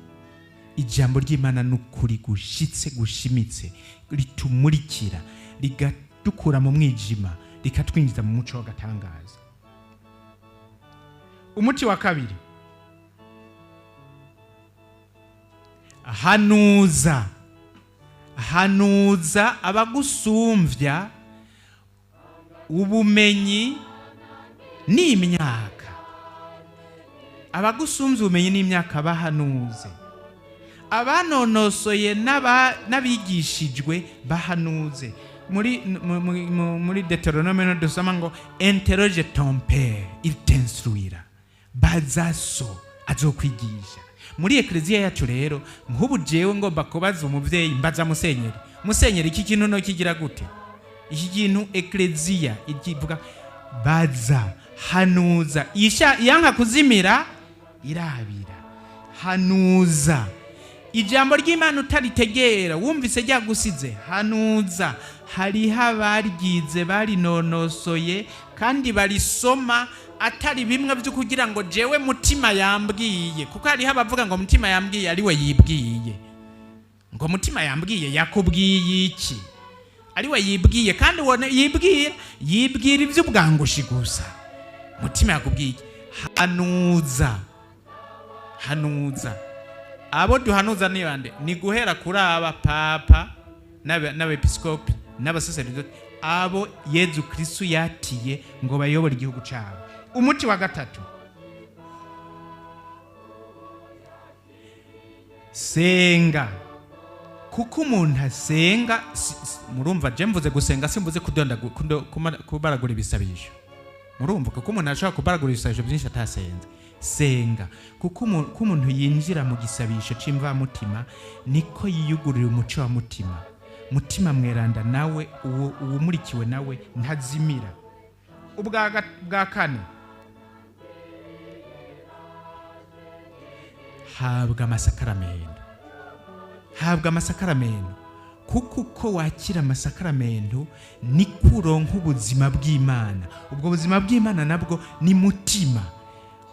Ijambo ry'Imana n'ukuri gushitse gushimitse, ritumurikira, rigadukura mu mwijima, rikatwinjiza mu muco w'agatangaza. Umuti wa kabiri, hanuza. Hanuza abagusumvya ubumenyi n'imyaka. Abagusumvya ubumenyi n'imyaka bahanuze. Abanonosoye n'abigishijwe bahanuze. Muri Deutéronome dusoma ngo interroge ton père, il t'instruira. Baza so azokwigisha. Muri ekleziya yacu rero, nk'ubu jewe ngomba kubaza umuvyeyi, mbaza musenyeri. Musenyeri, iki kintu no kigira gute? Iki kintu ekleziya ikivuga baza, hanuza. Yanka kuzimira irabira. Hanuza. Ijambo ry'Imana utaritegera, wumvise ryagusize, hanuza. Hariho abaryize, barinonosoye, kandi barisoma atari bimwe byo kugira ngo jewe mutima yambwiye, kuko hariho abavuga ngo mutima yambwiye ari we yibwiye. Ngo mutima yambwiye yakubwiye iki? Ari we yibwiye, kandi wone yibwira ivy'ubwangushi gusa. Mutima yakubwiye. Hanuza. Hanuza. Abo duhanuza ni bande? Ni guhera kuri aba papa n'abepiskopi n'abasaseridoti, abo Yezu Kristo yatiye ngo bayobore igihugu cyabo. Umuti wa gatatu, senga. Kuko umuntu asenga, murumva je mvuze gusenga, simvuze kubaragura ibisabisho. Murumva kuko umuntu ashaka kubaragura ibisabisho byinshi atasenze. Senga, kuko umuntu yinjira mu gisabisho c'imva mutima, niko yiyugurira umuco wa mutima. Mutima mweranda nawe uwumurikiwe nawe ntazimira. Ubwa kane, habwa amasakaramentu. Habwa amasakaramentu, kuko uko wakira amasakaramentu niko uronka ubuzima bw'Imana. Ubwo buzima bw'Imana nabwo ni mutima.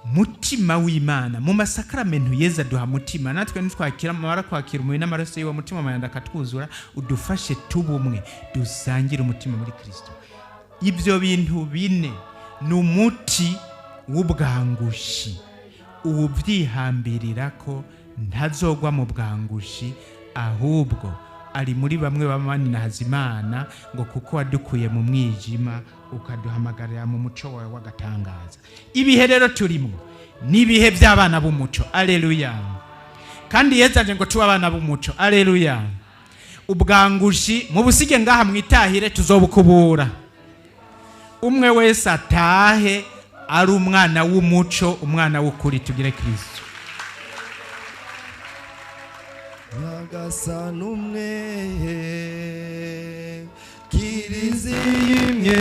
Mutima w'Imana. Mu masakaramentu Yezu aduha mutima, natwe nitwakira amara kwakira umubiri n'amaraso y'uwo mutima mayanda akatwuzura, udufashe tubumwe, dusangire umutima muri Kristo. Ibyo bintu bine ni umuti w'ubwangushi. Ubyihambirira ko ntazogwa mu bwangushi, ahubwo ari muri bamwe bamanina Hazimana ngo kuko wadukuye mu mwijima ukaduhamagarira mu muco wawe w'agatangaza. Ibihe rero turimo ni ibihe by'abana b'umuco. Alleluya. Kandi Yezu aje ngo tuba abana b'umuco. Alleluya. Ubwangushi mu busige ngaha mwitahire tuzobukubura. Umwe wese atahe ari umwana w'umuco, umwana w'ukuri. Tugire Kristo. Nyagasani umwe, Kiliziya imwe,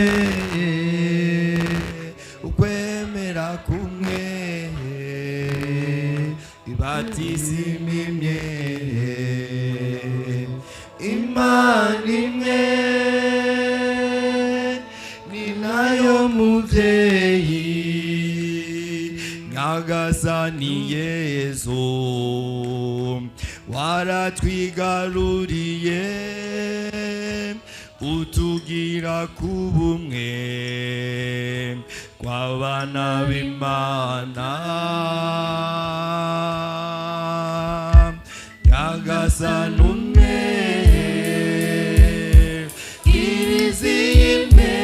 ukwemera kumwe, ibatisimu imwe, Imana imwe, ni nayo muvyeyi. Nyagasani Yezu waratwigaruriye, utugira kubumwe kw'abana b'Imana. Nyagasani umwe, Kiliziya imwe,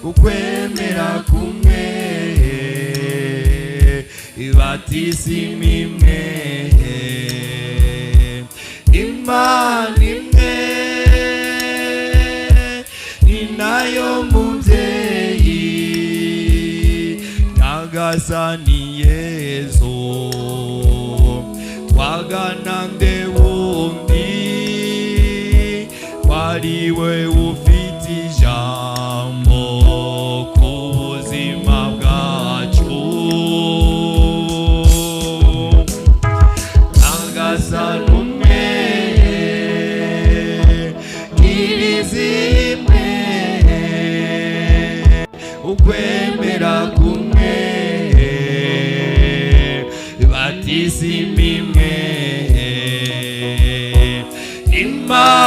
ukwemera kumwe, ibatisimu imwe, Imana imwe, nyagasani yezu twagana nde wundi wariwe ufite ijambo ku buzima bwacu nyagasani umwe irizimwe ukwemera kumwe batisima imwe Imana